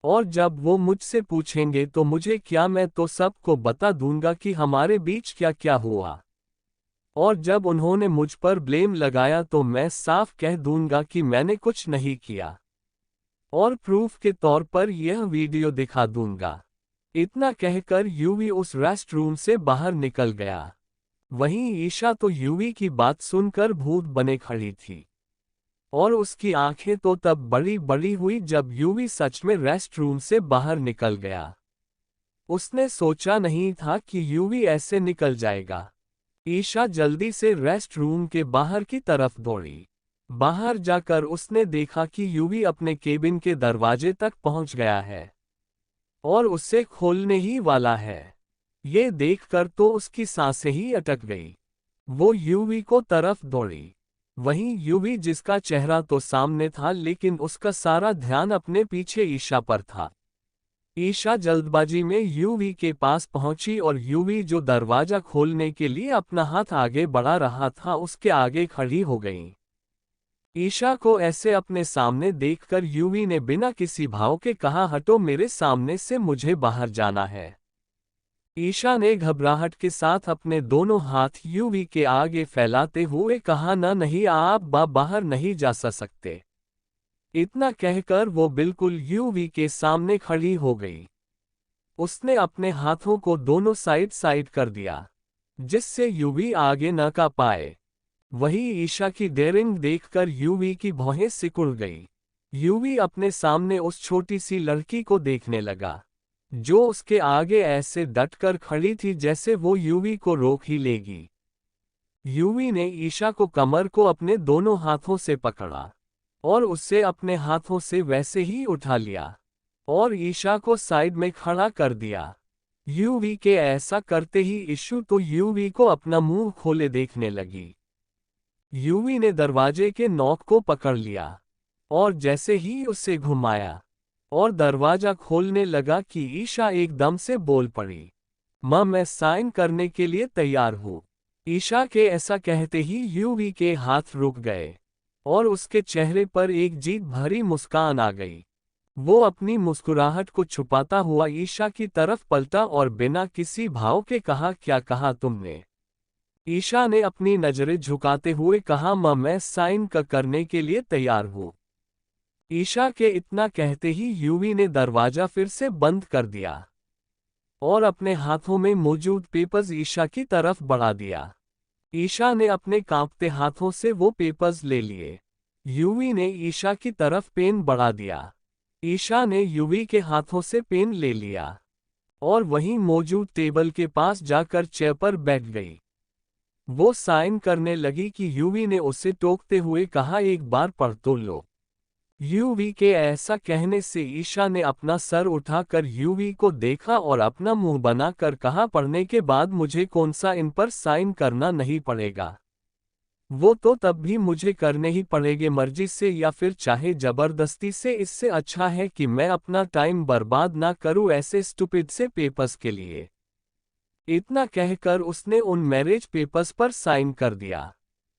और जब वो मुझसे पूछेंगे तो मुझे क्या, मैं तो सबको बता दूंगा कि हमारे बीच क्या क्या हुआ। और जब उन्होंने मुझ पर ब्लेम लगाया तो मैं साफ कह दूंगा कि मैंने कुछ नहीं किया, और प्रूफ के तौर पर यह वीडियो दिखा दूंगा। इतना कहकर यूवी उस रेस्ट रूम से बाहर निकल गया। वहीं ईशा तो यूवी की बात सुनकर भूत बने खड़ी थी। और उसकी आंखें तो तब बड़ी बड़ी हुई जब यूवी सच में रेस्ट रूम से बाहर निकल गया। उसने सोचा नहीं था कि यूवी ऐसे निकल जाएगा। ईशा जल्दी से रेस्ट रूम के बाहर की तरफ दौड़ी। बाहर जाकर उसने देखा कि यूवी अपने केबिन के दरवाजे तक पहुंच गया है और उसे खोलने ही वाला है। ये देखकर तो उसकी सांसें ही अटक गई। वो यूवी को तरफ दौड़ी। वहीं यूवी, जिसका चेहरा तो सामने था लेकिन उसका सारा ध्यान अपने पीछे ईशा पर था। ईशा जल्दबाजी में यूवी के पास पहुंची और यूवी, जो दरवाजा खोलने के लिए अपना हाथ आगे बढ़ा रहा था, उसके आगे खड़ी हो गई। ईशा को ऐसे अपने सामने देखकर यूवी ने बिना किसी भाव के कहा, हटो मेरे सामने से, मुझे बाहर जाना है। ईशा ने घबराहट के साथ अपने दोनों हाथ यूवी के आगे फैलाते हुए कहा, नहीं, आप बाहर नहीं जा सकते। इतना कहकर वो बिल्कुल यूवी के सामने खड़ी हो गई। उसने अपने हाथों को दोनों साइड साइड कर दिया, जिससे यूवी आगे न का पाए। वही ईशा की डेयरिंग देखकर यूवी की भौहें सिकुड़ गई। यूवी अपने सामने उस छोटी सी लड़की को देखने लगा, जो उसके आगे ऐसे डटकर खड़ी थी जैसे वो यूवी को रोक ही लेगी। यूवी ने ईशा को कमर को अपने दोनों हाथों से पकड़ा और उसे अपने हाथों से वैसे ही उठा लिया और ईशा को साइड में खड़ा कर दिया। यूवी के ऐसा करते ही ईशु तो यूवी को अपना मुंह खोले देखने लगी। यूवी ने दरवाजे के नॉक को पकड़ लिया और जैसे ही उसे घुमाया और दरवाजा खोलने लगा कि ईशा एकदम से बोल पड़ी, मैं साइन करने के लिए तैयार हूँ। ईशा के ऐसा कहते ही यूवी के हाथ रुक गए और उसके चेहरे पर एक जीत भरी मुस्कान आ गई। वो अपनी मुस्कुराहट को छुपाता हुआ ईशा की तरफ पलटा और बिना किसी भाव के कहा, क्या कहा तुमने? ईशा ने अपनी नजरें झुकाते हुए कहा, मैं साइन करने के लिए तैयार हूँ। ईशा के इतना कहते ही यूवी ने दरवाजा फिर से बंद कर दिया और अपने हाथों में मौजूद पेपर्स ईशा की तरफ बढ़ा दिया। ईशा ने अपने कांपते हाथों से वो पेपर्स ले लिए। यूवी ने ईशा की तरफ पेन बढ़ा दिया। ईशा ने यूवी के हाथों से पेन ले लिया और वहीं मौजूद टेबल के पास जाकर चेयर पर बैठ गई। वो साइन करने लगी कि यूवी ने उसे टोकते हुए कहा, एक बार पढ़ तो लो। यूवी के ऐसा कहने से ईशा ने अपना सर उठाकर यूवी को देखा और अपना मुंह बनाकर कहा, पढ़ने के बाद मुझे कौन सा इन पर साइन करना नहीं पड़ेगा। वो तो तब भी मुझे करने ही पड़ेंगे, मर्जी से या फिर चाहे जबरदस्ती से। इससे अच्छा है कि मैं अपना टाइम बर्बाद ना करूं ऐसे स्टूपिड से पेपर्स के लिए। इतना कहकर उसने उन मैरिज पेपर्स पर साइन कर दिया,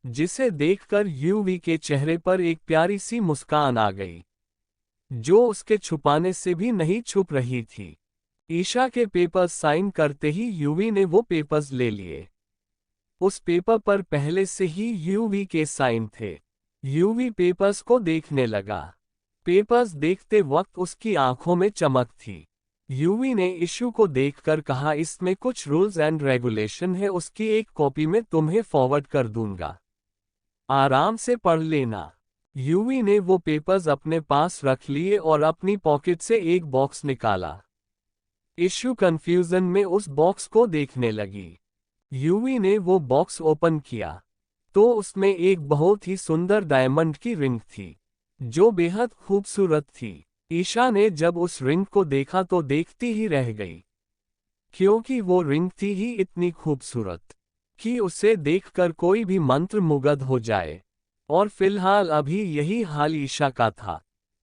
जिसे देखकर यूवी के चेहरे पर एक प्यारी सी मुस्कान आ गई, जो उसके छुपाने से भी नहीं छुप रही थी। ईशा के पेपर्स साइन करते ही यूवी ने वो पेपर्स ले लिए। उस पेपर पर पहले से ही यूवी के साइन थे। यूवी पेपर्स को देखने लगा। पेपर्स देखते वक्त उसकी आंखों में चमक थी। यूवी ने इशू को देखकर कहा, इसमें कुछ रूल्स एंड रेगुलेशन है, उसकी एक कॉपी में तुम्हें फॉरवर्ड कर दूंगा, आराम से पढ़ लेना। यूवी ने वो पेपर्स अपने पास रख लिए और अपनी पॉकेट से एक बॉक्स निकाला। इशू कंफ्यूजन में उस बॉक्स को देखने लगी। यूवी ने वो बॉक्स ओपन किया तो उसमें एक बहुत ही सुंदर डायमंड की रिंग थी, जो बेहद खूबसूरत थी। ईशा ने जब उस रिंग को देखा तो देखती ही रह गई, क्योंकि वो रिंग थी ही इतनी खूबसूरत कि उसे देखकर कोई भी मंत्रमुग्ध हो जाए। और फिलहाल अभी यही हाल ईशा का था।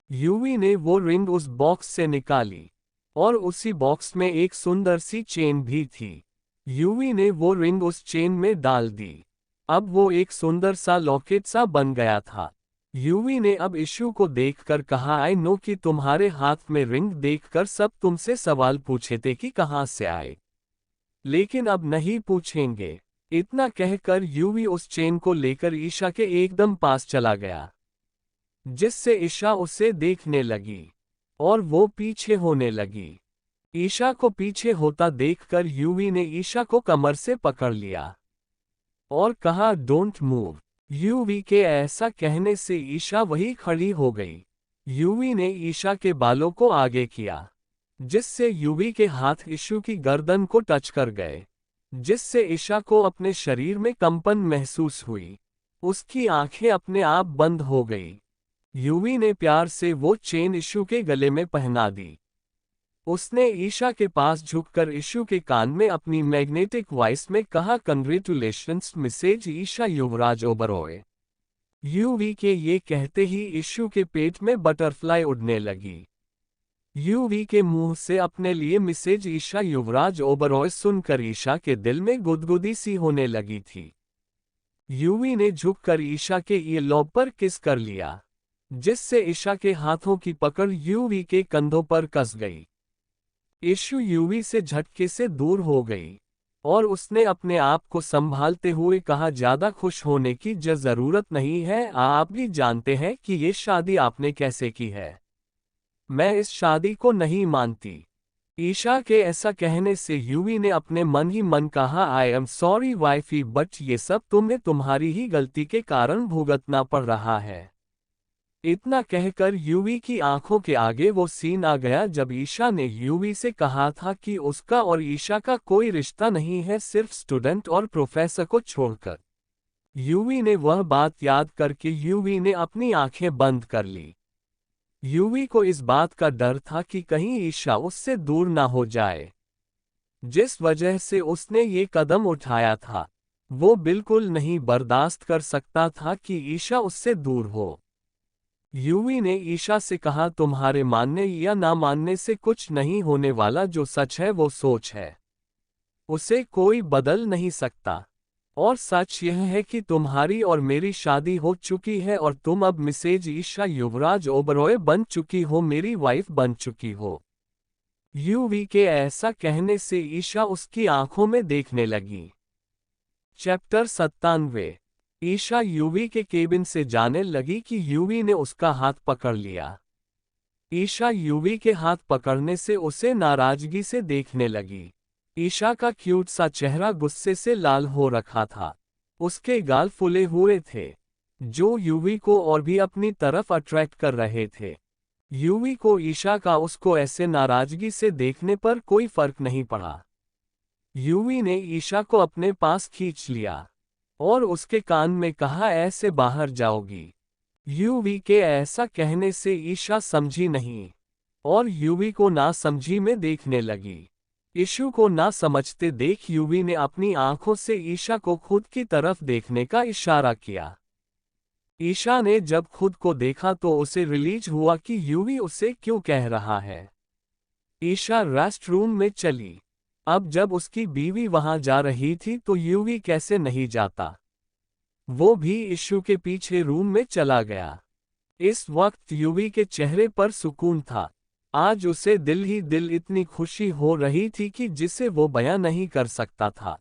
यूवी ने वो रिंग उस बॉक्स से निकाली और उसी बॉक्स में एक सुंदर सी चेन भी थी। यूवी ने वो रिंग उस चेन में डाल दी। अब वो एक सुंदर सा लॉकेट सा बन गया था। यूवी ने अब इशू को देखकर कहा, आई नो कि तुम्हारे हाथ में रिंग देखकर सब तुमसे सवाल पूछे थे कि कहाँ से आए, लेकिन अब नहीं पूछेंगे। इतना कहकर यूवी उस चेन को लेकर ईशा के एकदम पास चला गया, जिससे ईशा उसे देखने लगी और वो पीछे होने लगी। ईशा को पीछे होता देखकर यूवी ने ईशा को कमर से पकड़ लिया और कहा, डोंट मूव। यूवी के ऐसा कहने से ईशा वही खड़ी हो गई। यूवी ने ईशा के बालों को आगे किया, जिससे यूवी के हाथ ईशु की गर्दन को टच कर गए, जिससे ईशा को अपने शरीर में कंपन महसूस हुई। उसकी आंखें अपने आप बंद हो गई। यूवी ने प्यार से वो चेन ईशु के गले में पहना दी। उसने ईशा के पास झुककर ईशु के कान में अपनी मैग्नेटिक वॉइस में कहा, कंग्रेचुलेशंस मिसेज ईशा युवराज ओबरॉय। यूवी के ये कहते ही ईशु के पेट में बटरफ्लाई उड़ने लगी। यूवी के मुंह से अपने लिए मिसेज ईशा युवराज ओबरॉय सुनकर ईशा के दिल में गुदगुदी सी होने लगी थी। यूवी ने झुककर ईशा के ईयरलोब पर किस कर लिया, जिससे ईशा के हाथों की पकड़ यूवी के कंधों पर कस गई। ईशु यूवी से झटके से दूर हो गई और उसने अपने आप को संभालते हुए कहा, ज्यादा खुश होने की जरूरत नहीं है। आप भी जानते हैं कि ये शादी आपने कैसे की है। मैं इस शादी को नहीं मानती। ईशा के ऐसा कहने से यूवी ने अपने मन ही मन कहा, I am sorry wifey, but ये सब तुम्हें तुम्हारी ही गलती के कारण भुगतना पड़ रहा है। इतना कहकर यूवी की आंखों के आगे वो सीन आ गया जब ईशा ने यूवी से कहा था कि उसका और ईशा का कोई रिश्ता नहीं है, सिर्फ स्टूडेंट और प्रोफेसर को छोड़कर। यूवी ने वह बात याद करके यूवी ने अपनी आंखें बंद कर ली। यूवी को इस बात का डर था कि कहीं ईशा उससे दूर ना हो जाए, जिस वजह से उसने ये कदम उठाया था। वो बिल्कुल नहीं बर्दाश्त कर सकता था कि ईशा उससे दूर हो। यूवी ने ईशा से कहा, तुम्हारे मानने या ना मानने से कुछ नहीं होने वाला, जो सच है वो सोच है, उसे कोई बदल नहीं सकता। और सच यह है कि तुम्हारी और मेरी शादी हो चुकी है और तुम अब मिसेज ईशा युवराज ओबरॉय बन चुकी हो, मेरी वाइफ बन चुकी हो। यूवी के ऐसा कहने से ईशा उसकी आंखों में देखने लगी। चैप्टर 97। ईशा यूवी के केबिन से जाने लगी कि यूवी ने उसका हाथ पकड़ लिया। ईशा यूवी के हाथ पकड़ने से उसे नाराजगी से देखने लगी। ईशा का क्यूट सा चेहरा गुस्से से लाल हो रखा था। उसके गाल फूले हुए थे, जो यूवी को और भी अपनी तरफ अट्रैक्ट कर रहे थे। यूवी को ईशा का उसको ऐसे नाराजगी से देखने पर कोई फर्क नहीं पड़ा। यूवी ने ईशा को अपने पास खींच लिया और उसके कान में कहा, ऐसे बाहर जाओगी। यूवी के ऐसा कहने से ईशा समझी नहीं और यूवी को ना समझी में देखने लगी। ईशु को ना समझते देख यूवी ने अपनी आंखों से ईशा को खुद की तरफ देखने का इशारा किया। ईशा ने जब खुद को देखा तो उसे रिलीज हुआ कि यूवी उसे क्यों कह रहा है। ईशा रेस्टरूम में चली। अब जब उसकी बीवी वहां जा रही थी तो यूवी कैसे नहीं जाता। वो भी ईशु के पीछे रूम में चला गया। इस वक्त यूवी के चेहरे पर सुकून था। आज उसे दिल ही दिल इतनी खुशी हो रही थी कि जिसे वो बयां नहीं कर सकता था।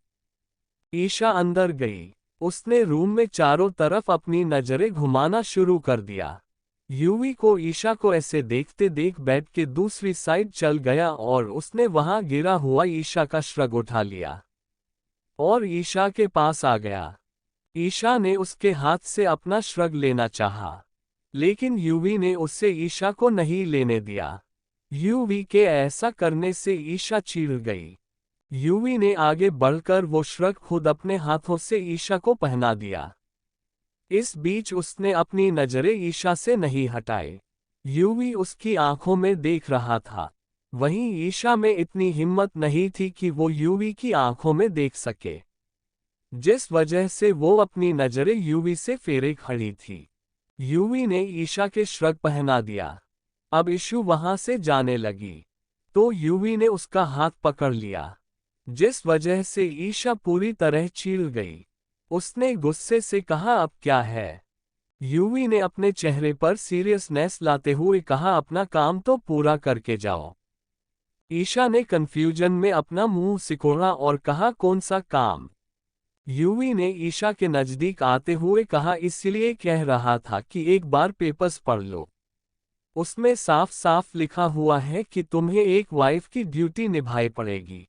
ईशा अंदर गई। उसने रूम में चारों तरफ अपनी नजरें घुमाना शुरू कर दिया। यूवी को ईशा को ऐसे देखते देख बेड के दूसरी साइड चल गया और उसने वहां गिरा हुआ ईशा का श्रग उठा लिया और ईशा के पास आ गया। ईशा ने उसके हाथ से अपना श्रग लेना चाहा, लेकिन यूवी ने उससे ईशा को नहीं लेने दिया। यूवी के ऐसा करने से ईशा चिढ़ गई। यूवी ने आगे बढ़कर वो श्रग खुद अपने हाथों से ईशा को पहना दिया। इस बीच उसने अपनी नजरें ईशा से नहीं हटाए। यूवी उसकी आंखों में देख रहा था। वहीं ईशा में इतनी हिम्मत नहीं थी कि वो यूवी की आंखों में देख सके, जिस वजह से वो अपनी नजरें यूवी से फेरे खड़ी थी। यूवी ने ईशा के श्रग पहना दिया। अब ईशु वहां से जाने लगी तो यूवी ने उसका हाथ पकड़ लिया, जिस वजह से ईशा पूरी तरह चिढ़ गई। उसने गुस्से से कहा, अब क्या है। यूवी ने अपने चेहरे पर सीरियसनेस लाते हुए कहा, अपना काम तो पूरा करके जाओ। ईशा ने कंफ्यूजन में अपना मुंह सिकोड़ा और कहा, कौन सा काम। यूवी ने ईशा के नजदीक आते हुए कहा, इसलिए कह रहा था कि एक बार पेपर्स पढ़ लो। उसमें साफ साफ लिखा हुआ है कि तुम्हें एक वाइफ की ड्यूटी निभाई पड़ेगी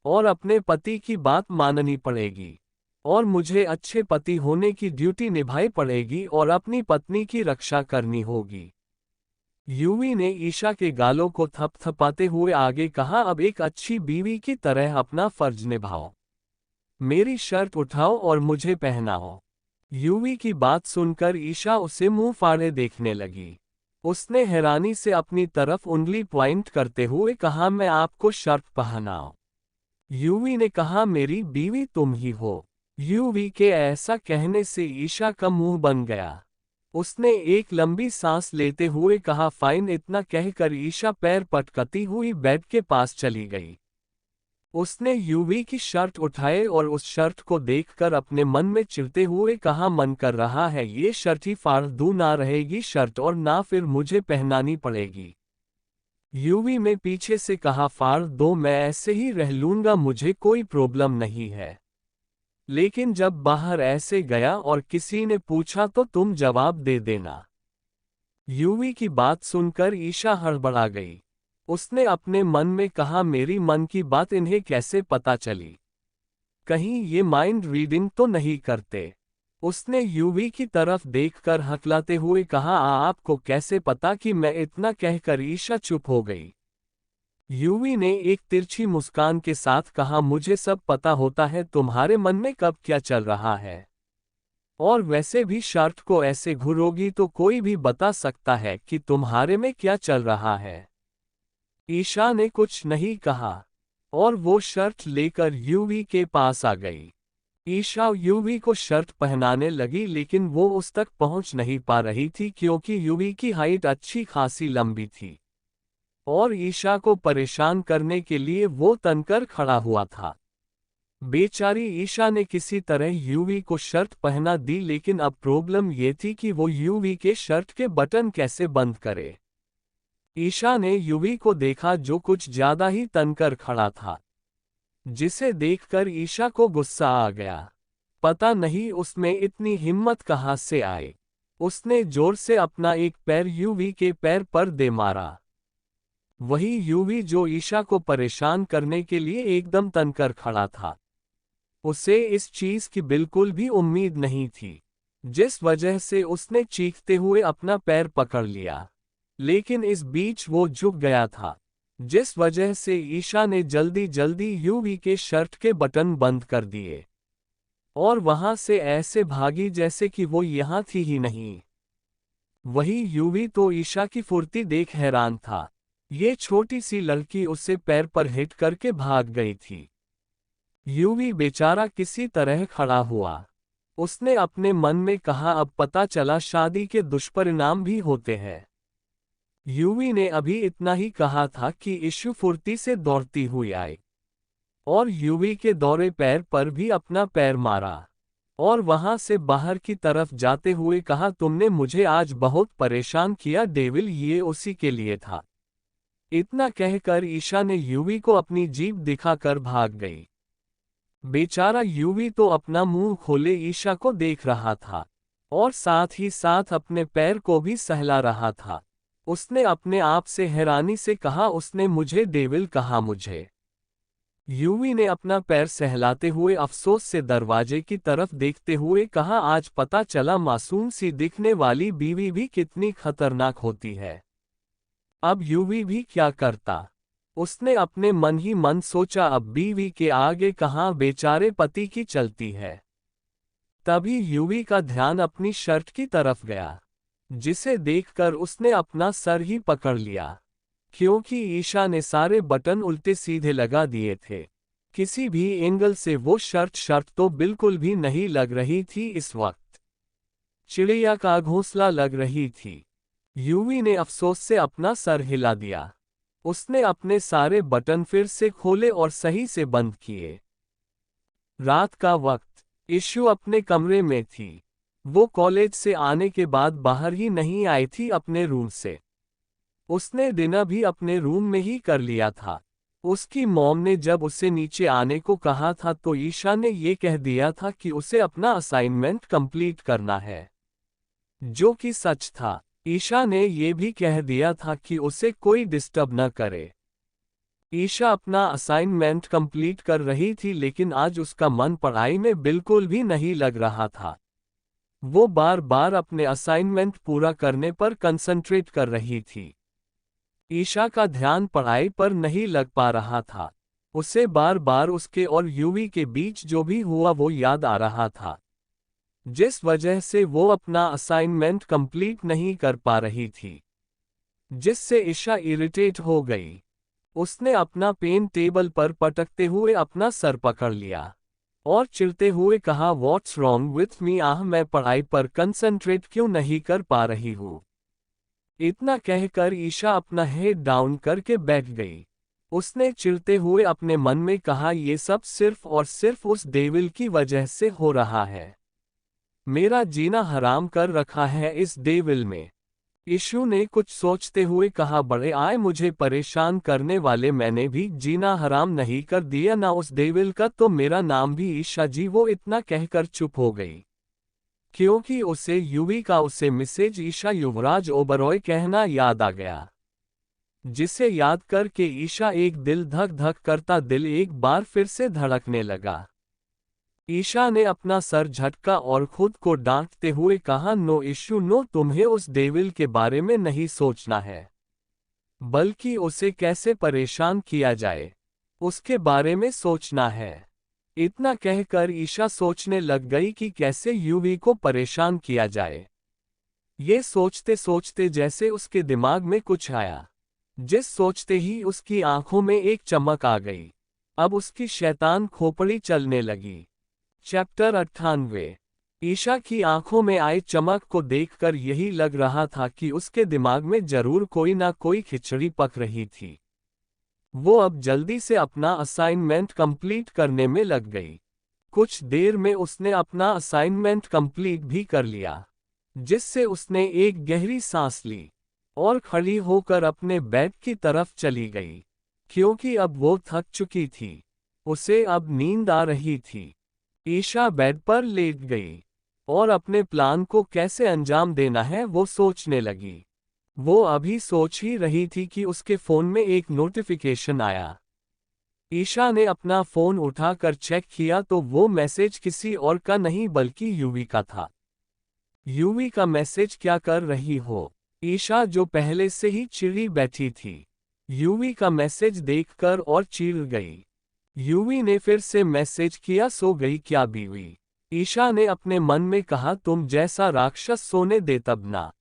और अपने पति की बात माननी पड़ेगी। और मुझे अच्छे पति होने की ड्यूटी निभाई पड़ेगी और अपनी पत्नी की रक्षा करनी होगी। यूवी ने ईशा के गालों को थपथपाते हुए आगे कहा, अब एक अच्छी बीवी की तरह अपना फर्ज निभाओ। मेरी शर्ट उठाओ और मुझे पहनाओ। यूवी की बात सुनकर ईशा उसे मुंह फाड़े देखने लगी। उसने हैरानी से अपनी तरफ उंगली पॉइंट करते हुए कहा, मैं आपको शर्ट पहनाऊं। यूवी ने कहा, मेरी बीवी तुम ही हो। यूवी के ऐसा कहने से ईशा का मुंह बन गया। उसने एक लंबी सांस लेते हुए कहा, फाइन। इतना कहकर ईशा पैर पटकती हुई बेड के पास चली गई। उसने यूवी की शर्ट उठाए और उस शर्ट को देखकर अपने मन में चिढ़ते हुए कहा, मन कर रहा है ये शर्ट ही फाड़ दूं, ना रहेगी शर्ट और ना फिर मुझे पहनानी पड़ेगी। यूवी में पीछे से कहा, फाड़ दो, मैं ऐसे ही रह लूंगा, मुझे कोई प्रॉब्लम नहीं है। लेकिन जब बाहर ऐसे गया और किसी ने पूछा तो तुम जवाब दे देना। यूवी की बात सुनकर ईशा हड़बड़ा गई। उसने अपने मन में कहा, मेरी मन की बात इन्हें कैसे पता चली? कहीं ये माइंड रीडिंग तो नहीं करते? उसने यूवी की तरफ देखकर हकलाते हुए कहा, आपको कैसे पता कि मैं इतना कहकर ईशा चुप हो गई। यूवी ने एक तिरछी मुस्कान के साथ कहा, मुझे सब पता होता है तुम्हारे मन में कब क्या चल रहा है। और वैसे भी शर्ट को ऐसे घुरोगी तो कोई भी बता सकता है कि तुम्हारे में क्या चल रहा है। ईशा ने कुछ नहीं कहा और वो शर्ट लेकर यूवी के पास आ गई। ईशा यूवी को शर्ट पहनाने लगी लेकिन वो उस तक पहुंच नहीं पा रही थी क्योंकि यूवी की हाइट अच्छी खासी लंबी थी और ईशा को परेशान करने के लिए वो तनकर खड़ा हुआ था। बेचारी ईशा ने किसी तरह यूवी को शर्ट पहना दी, लेकिन अब प्रॉब्लम ये थी कि वो यूवी के शर्ट के बटन कैसे बंद करे। ईशा ने यूवी को देखा जो कुछ ज्यादा ही तनकर खड़ा था, जिसे देखकर ईशा को गुस्सा आ गया। पता नहीं उसमें इतनी हिम्मत कहाँ से आई। उसने जोर से अपना एक पैर यूवी के पैर पर दे मारा। वही यूवी जो ईशा को परेशान करने के लिए एकदम तनकर खड़ा था। उसे इस चीज की बिल्कुल भी उम्मीद नहीं थी, जिस वजह से उसने चीखते हुए अपना पैर पकड़ लिया। लेकिन इस बीच वो झुक गया था, जिस वजह से ईशा ने जल्दी जल्दी यूवी के शर्ट के बटन बंद कर दिए और वहां से ऐसे भागी जैसे कि वो यहाँ थी ही नहीं। वही यूवी तो ईशा की फुर्ती देख हैरान था। ये छोटी सी लड़की उसे पैर पर हिट करके भाग गई थी। यूवी बेचारा किसी तरह खड़ा हुआ। उसने अपने मन में कहा, अब पता चला शादी के दुष्परिणाम भी होते हैं। यूवी ने अभी इतना ही कहा था कि इशू फुर्ती से दौड़ती हुई आई और यूवी के दौरे पैर पर भी अपना पैर मारा और वहां से बाहर की तरफ जाते हुए कहा, तुमने मुझे आज बहुत परेशान किया डेविल, ये उसी के लिए था। इतना कहकर ईशा ने यूवी को अपनी जीभ दिखाकर भाग गई। बेचारा यूवी तो अपना मुंह खोले ईशा को देख रहा था और साथ ही साथ अपने पैर को भी सहला रहा था। उसने अपने आप से हैरानी से कहा, उसने मुझे डेविल कहा मुझे। यूवी ने अपना पैर सहलाते हुए अफसोस से दरवाजे की तरफ देखते हुए कहा, आज पता चला मासूम सी दिखने वाली बीवी भी कितनी खतरनाक होती है। अब यूवी भी क्या करता? उसने अपने मन ही मन सोचा, अब बीवी के आगे कहाँ बेचारे पति की चलती है। तभी यूवी का ध्यान अपनी शर्ट की तरफ गया, जिसे देखकर उसने अपना सर ही पकड़ लिया, क्योंकि ईशा ने सारे बटन उल्टे सीधे लगा दिए थे। किसी भी एंगल से वो शर्ट तो बिल्कुल भी नहीं लग रही थी। इस वक्त चिड़िया का घोंसला लग रही थी। यूवी ने अफसोस से अपना सर हिला दिया। उसने अपने सारे बटन फिर से खोले और सही से बंद किए। रात का वक्त, इशू अपने कमरे में थी। वो कॉलेज से आने के बाद बाहर ही नहीं आई थी अपने रूम से। उसने डिनर भी अपने रूम में ही कर लिया था। उसकी मॉम ने जब उसे नीचे आने को कहा था तो ईशा ने ये कह दिया था कि उसे अपना असाइनमेंट कंप्लीट करना है, जो कि सच था। ईशा ने ये भी कह दिया था कि उसे कोई डिस्टर्ब न करे। ईशा अपना असाइनमेंट कंप्लीट कर रही थी, लेकिन आज उसका मन पढ़ाई में बिल्कुल भी नहीं लग रहा था। वो बार बार अपने असाइनमेंट पूरा करने पर कंसंट्रेट कर रही थी। ईशा का ध्यान पढ़ाई पर नहीं लग पा रहा था। उसे बार बार उसके और यूवी के बीच जो भी हुआ वो याद आ रहा था, जिस वजह से वो अपना असाइनमेंट कंप्लीट नहीं कर पा रही थी, जिससे ईशा इरिटेट हो गई। उसने अपना पेन टेबल पर पटकते हुए अपना सर पकड़ लिया और चिढ़ते हुए कहा, व्हाट्स रॉन्ग विथ मी? मैं पढ़ाई पर कंसंट्रेट क्यों नहीं कर पा रही हूँ? इतना कहकर ईशा अपना हेड डाउन करके बैठ गई। उसने चिढ़ते हुए अपने मन में कहा, ये सब सिर्फ और सिर्फ उस डेविल की वजह से हो रहा है। मेरा जीना हराम कर रखा है इस डेविल में। ईशु ने कुछ सोचते हुए कहा, बड़े आए मुझे परेशान करने वाले, मैंने भी जीना हराम नहीं कर दिया ना उस डेविल का, तो मेरा नाम भी ईशा जी। वो इतना कहकर चुप हो गई, क्योंकि उसे यूवी का उसे मिसेज ईशा युवराज ओबरॉय कहना याद आ गया, जिसे याद करके ईशा एक दिल धक धक करता दिल एक बार फिर से धड़कने लगा। ईशा ने अपना सर झटका और खुद को डांटते हुए कहा, नो इशू नो, तुम्हें उस डेविल के बारे में नहीं सोचना है, बल्कि उसे कैसे परेशान किया जाए उसके बारे में सोचना है। इतना कहकर ईशा सोचने लग गई कि कैसे यूवी को परेशान किया जाए। ये सोचते सोचते जैसे उसके दिमाग में कुछ आया, जिस सोचते ही उसकी आंखों में एक चमक आ गई। अब उसकी शैतान खोपड़ी चलने लगी। चैप्टर 98। ईशा की आंखों में आई चमक को देखकर यही लग रहा था कि उसके दिमाग में जरूर कोई ना कोई खिचड़ी पक रही थी। वो अब जल्दी से अपना असाइनमेंट कंप्लीट करने में लग गई। कुछ देर में उसने अपना असाइनमेंट कंप्लीट भी कर लिया, जिससे उसने एक गहरी सांस ली और खड़ी होकर अपने बेड की तरफ चली गई, क्योंकि अब वो थक चुकी थी। उसे अब नींद आ रही थी। ईशा बेड पर लेट गई और अपने प्लान को कैसे अंजाम देना है वो सोचने लगी। वो अभी सोच ही रही थी कि उसके फोन में एक नोटिफिकेशन आया। ईशा ने अपना फोन उठाकर चेक किया तो वो मैसेज किसी और का नहीं बल्कि यूवी का था। यूवी का मैसेज, क्या कर रही हो? ईशा जो पहले से ही चिढ़ी बैठी थी, यूवी का मैसेज देखकर और चिढ़ गई। यूवी ने फिर से मैसेज किया, सो गई क्या बीवी? ईशा ने अपने मन में कहा, तुम जैसा राक्षस सोने दे तब ना।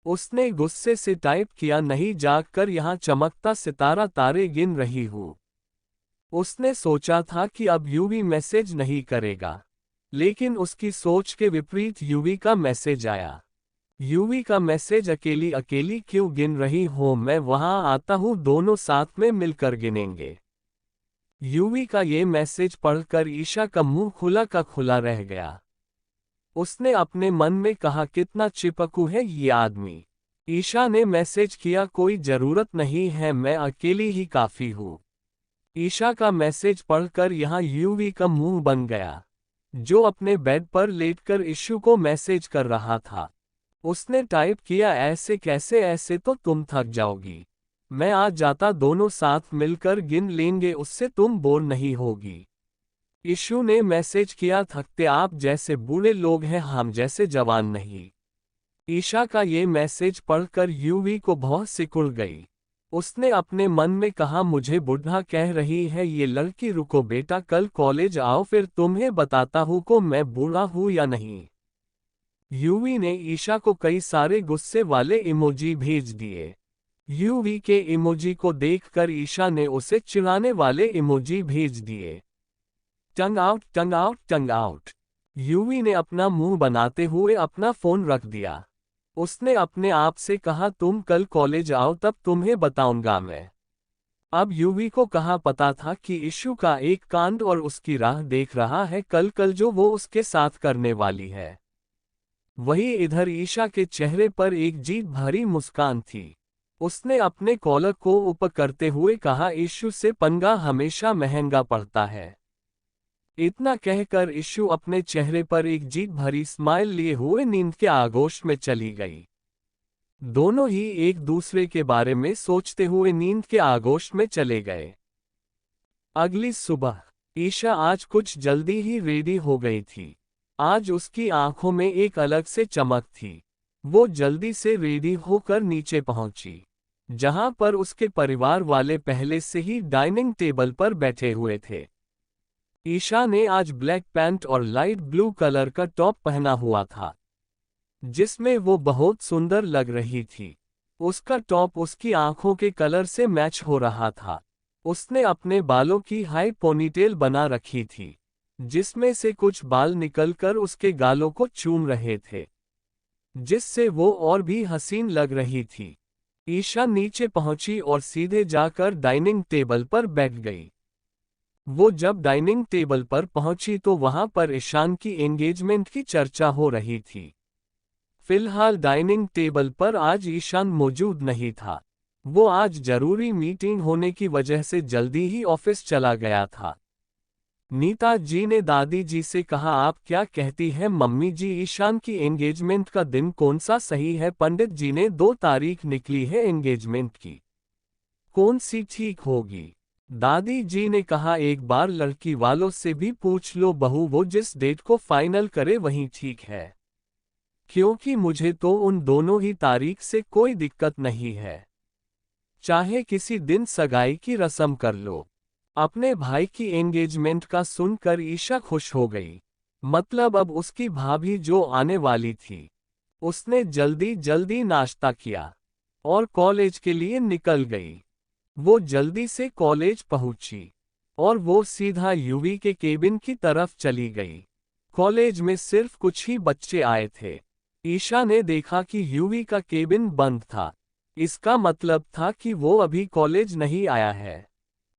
उसने गुस्से से टाइप किया, नहीं जागकर यहाँ चमकता सितारा तारे गिन रही हूँ। उसने सोचा था कि अब यूवी मैसेज नहीं करेगा, लेकिन उसकी सोच के विपरीत यूवी का मैसेज आया। यूवी का मैसेज, अकेली अकेली क्यों गिन रही हो? मैं वहां आता हूँ, दोनों साथ में मिलकर गिनेंगे। यूवी का ये मैसेज पढ़कर ईशा का मुंह खुला का खुला रह गया। उसने अपने मन में कहा, कितना चिपकू है ये आदमी। ईशा ने मैसेज किया, कोई जरूरत नहीं है, मैं अकेली ही काफी हूँ। ईशा का मैसेज पढ़कर यहाँ यूवी का मुंह बन गया, जो अपने बेड पर लेटकर इशू को मैसेज कर रहा था। उसने टाइप किया, ऐसे कैसे, ऐसे तो तुम थक जाओगी। मैं आज जाता, दोनों साथ मिलकर गिन लेंगे, उससे तुम बोर नहीं होगी। इशू ने मैसेज किया, थकते आप जैसे बूढ़े लोग हैं, हम जैसे जवान नहीं। ईशा का ये मैसेज पढ़कर यूवी को बहुत सिकुड़ गई। उसने अपने मन में कहा, मुझे बुढ़ा कह रही है ये लड़की। रुको बेटा, कल कॉलेज आओ, फिर तुम्हें बताता हूँ को मैं बूढ़ा हूँ या नहीं। यूवी ने ईशा को कई सारे गुस्से वाले इमोजी भेज दिए। यूवी के इमोजी को देखकर ईशा ने उसे चिढ़ाने वाले इमोजी भेज दिए। टंग आउट, टंग आउट, टंग आउट। यूवी ने अपना मुंह बनाते हुए अपना फोन रख दिया। उसने अपने आप से कहा, तुम कल कॉलेज आओ, तब तुम्हें बताऊंगा मैं। अब यूवी को कहाँ पता था कि इशू का एक कांड और उसकी राह देख रहा है कल कल जो वो उसके साथ करने वाली है। वही इधर ईशा के चेहरे पर एक जीत भरी मुस्कान थी। उसने अपने कॉलर को ऊपर करते हुए कहा, इशू से पंगा हमेशा महंगा पड़ता है। इतना कहकर इशू अपने चेहरे पर एक जीत भरी स्माइल लिए हुए नींद के आगोश में चली गई। दोनों ही एक दूसरे के बारे में सोचते हुए नींद के आगोश में चले गए। अगली सुबह ईशा आज कुछ जल्दी ही रेडी हो गई थी। आज उसकी आंखों में एक अलग से चमक थी। वो जल्दी से रेडी होकर नीचे पहुंची, जहां पर उसके परिवार वाले पहले से ही डाइनिंग टेबल पर बैठे हुए थे। ईशा ने आज ब्लैक पैंट और लाइट ब्लू कलर का टॉप पहना हुआ था, जिसमें वो बहुत सुंदर लग रही थी। उसका टॉप उसकी आंखों के कलर से मैच हो रहा था। उसने अपने बालों की हाई पोनीटेल बना रखी थी, जिसमें से कुछ बाल निकलकर उसके गालों को चूम रहे थे, जिससे वो और भी हसीन लग रही थी। ईशा नीचे पहुंची और सीधे जाकर डाइनिंग टेबल पर बैठ गई। वो जब डाइनिंग टेबल पर पहुंची तो वहां पर ईशान की एंगेजमेंट की चर्चा हो रही थी। फिलहाल डाइनिंग टेबल पर आज ईशान मौजूद नहीं था। वो आज जरूरी मीटिंग होने की वजह से जल्दी ही ऑफिस चला गया था। नीता जी ने दादी जी से कहा, आप क्या कहती हैं मम्मी जी, ईशान की एंगेजमेंट का दिन कौन सा सही है? पंडित जी ने 2 तारीख निकली है एंगेजमेंट की, कौन सी ठीक होगी? दादी जी ने कहा, एक बार लड़की वालों से भी पूछ लो बहू, वो जिस डेट को फाइनल करे वही ठीक है, क्योंकि मुझे तो उन दोनों ही तारीख से कोई दिक्कत नहीं है। चाहे किसी दिन सगाई की रस्म कर लो। अपने भाई की एंगेजमेंट का सुनकर ईशा खुश हो गई। मतलब अब उसकी भाभी जो आने वाली थी। उसने जल्दी जल्दी नाश्ता किया और कॉलेज के लिए निकल गई। वो जल्दी से कॉलेज पहुंची और वो सीधा यूवी के केबिन की तरफ चली गई। कॉलेज में सिर्फ कुछ ही बच्चे आए थे। ईशा ने देखा कि यूवी का केबिन बंद था। इसका मतलब था कि वो अभी कॉलेज नहीं आया है।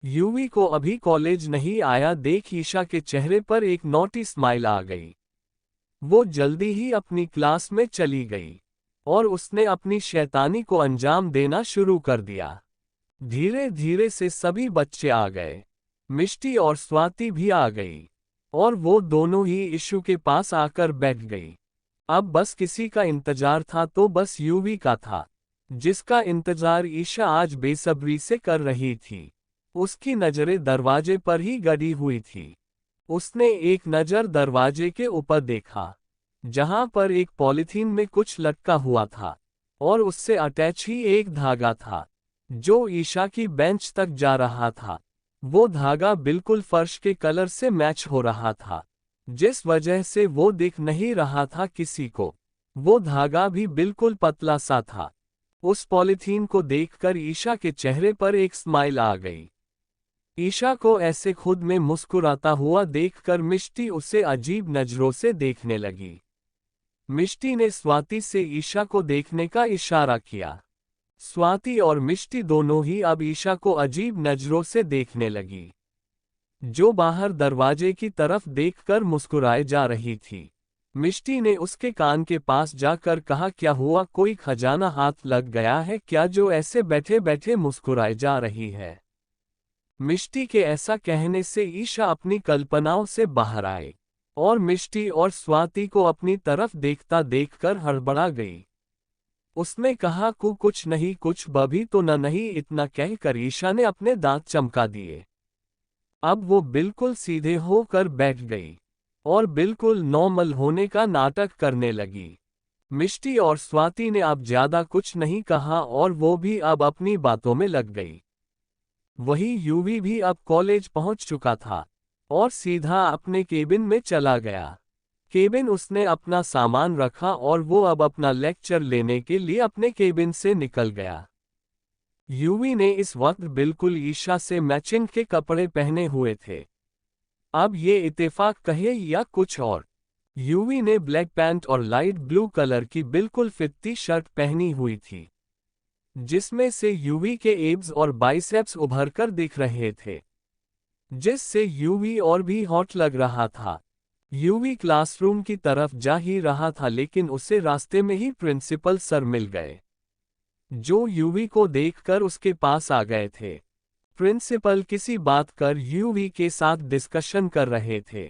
यूवी को अभी कॉलेज नहीं आया देख ईशा के चेहरे पर एक नॉटी स्माइल आ गई। वो जल्दी ही अपनी क्लास में चली गई और उसने अपनी शैतानी को अंजाम देना शुरू कर दिया। धीरे धीरे से सभी बच्चे आ गए। मिष्टी और स्वाति भी आ गई और वो दोनों ही ईशु के पास आकर बैठ गई। अब बस किसी का इंतजार था तो बस यूवी का था, जिसका इंतजार ईशा आज बेसब्री से कर रही थी। उसकी नजरें दरवाजे पर ही गड़ी हुई थी। उसने एक नज़र दरवाजे के ऊपर देखा, जहां पर एक पॉलिथीन में कुछ लटका हुआ था और उससे अटैच ही एक धागा था, जो ईशा की बेंच तक जा रहा था। वो धागा बिल्कुल फर्श के कलर से मैच हो रहा था, जिस वजह से वो दिख नहीं रहा था किसी को। वो धागा भी बिल्कुल पतला सा था। उस पॉलिथीन को देखकर ईशा के चेहरे पर एक स्माइल आ गई। ईशा को ऐसे खुद में मुस्कुराता हुआ देखकर मिष्टी उसे अजीब नजरों से देखने लगी। मिष्टी ने स्वाति से ईशा को देखने का इशारा किया। स्वाति और मिष्टी दोनों ही अब ईशा को अजीब नजरों से देखने लगी, जो बाहर दरवाजे की तरफ देखकर मुस्कुराए जा रही थी। मिष्टी ने उसके कान के पास जाकर कहा, क्या हुआ, कोई खजाना हाथ लग गया है क्या जो ऐसे बैठे बैठे मुस्कुराए जा रही है? मिष्टी के ऐसा कहने से ईशा अपनी कल्पनाओं से बाहर आए और मिष्टी और स्वाति को अपनी तरफ देखता देखकर हड़बड़ा गई। उसने कहा, कुछ नहीं, कुछ बभी तो नहीं। इतना कहकर ईशा ने अपने दांत चमका दिए। अब वो बिल्कुल सीधे होकर बैठ गई और बिल्कुल नॉर्मल होने का नाटक करने लगी। मिष्टी और स्वाति ने अब ज्यादा कुछ नहीं कहा और वो भी अब अपनी बातों में लग गई। वही यूवी भी अब कॉलेज पहुंच चुका था और सीधा अपने केबिन में चला गया। केबिन उसने अपना सामान रखा और वो अब अपना लेक्चर लेने के लिए अपने केबिन से निकल गया। यूवी ने इस वक्त बिल्कुल ईशा से मैचिंग के कपड़े पहने हुए थे। अब ये इत्तेफाक कहे या कुछ और, यूवी ने ब्लैक पैंट और लाइट ब्लू कलर की बिल्कुल फित्ती शर्ट पहनी हुई थी, जिसमें से यूवी के एब्स और बाइसेप्स उभर कर दिख रहे थे, जिससे यूवी और भी हॉट लग रहा था। यूवी क्लासरूम की तरफ जा ही रहा था, लेकिन उसे रास्ते में ही प्रिंसिपल सर मिल गए, जो यूवी को देखकर उसके पास आ गए थे। प्रिंसिपल किसी बात कर यूवी के साथ डिस्कशन कर रहे थे,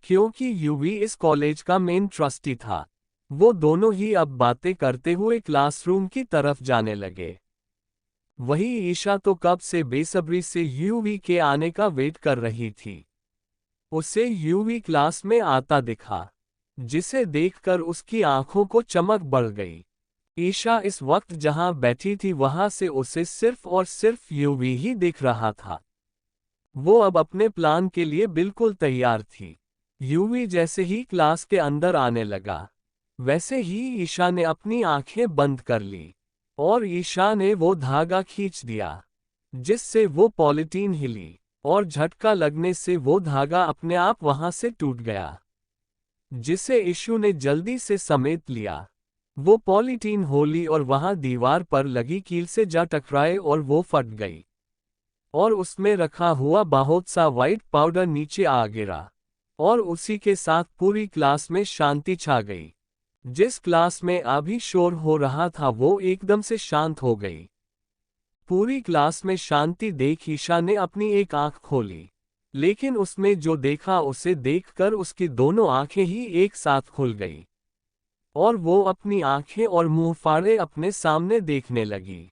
क्योंकि यूवी इस कॉलेज का मेन ट्रस्टी था। वो दोनों ही अब बातें करते हुए क्लासरूम की तरफ जाने लगे। वही ईशा तो कब से बेसब्री से यूवी के आने का वेट कर रही थी। उसे यूवी क्लास में आता दिखा, जिसे देखकर उसकी आंखों को चमक बढ़ गई। ईशा इस वक्त जहां बैठी थी वहां से उसे सिर्फ और सिर्फ यूवी ही दिख रहा था। वो अब अपने प्लान के लिए बिल्कुल तैयार थी। यूवी जैसे ही क्लास के अंदर आने लगा, वैसे ही ईशा ने अपनी आंखें बंद कर ली और ईशा ने वो धागा खींच दिया, जिससे वो पॉलीथीन हिली और झटका लगने से वो धागा अपने आप वहां से टूट गया, जिसे ईशु ने जल्दी से समेट लिया। वो पॉलीथीन होली और वहां दीवार पर लगी कील से जा टकराए और वो फट गई और उसमें रखा हुआ बहुत सा व्हाइट पाउडर नीचे आ गिरा और उसी के साथ पूरी क्लास में शांति छा गई। जिस क्लास में अभी शोर हो रहा था वो एकदम से शांत हो गई। पूरी क्लास में शांति देख ईशा ने अपनी एक आंख खोली, लेकिन उसमें जो देखा उसे देखकर उसकी दोनों आंखें ही एक साथ खुल गई और वो अपनी आंखें और मुंह फाड़े अपने सामने देखने लगी,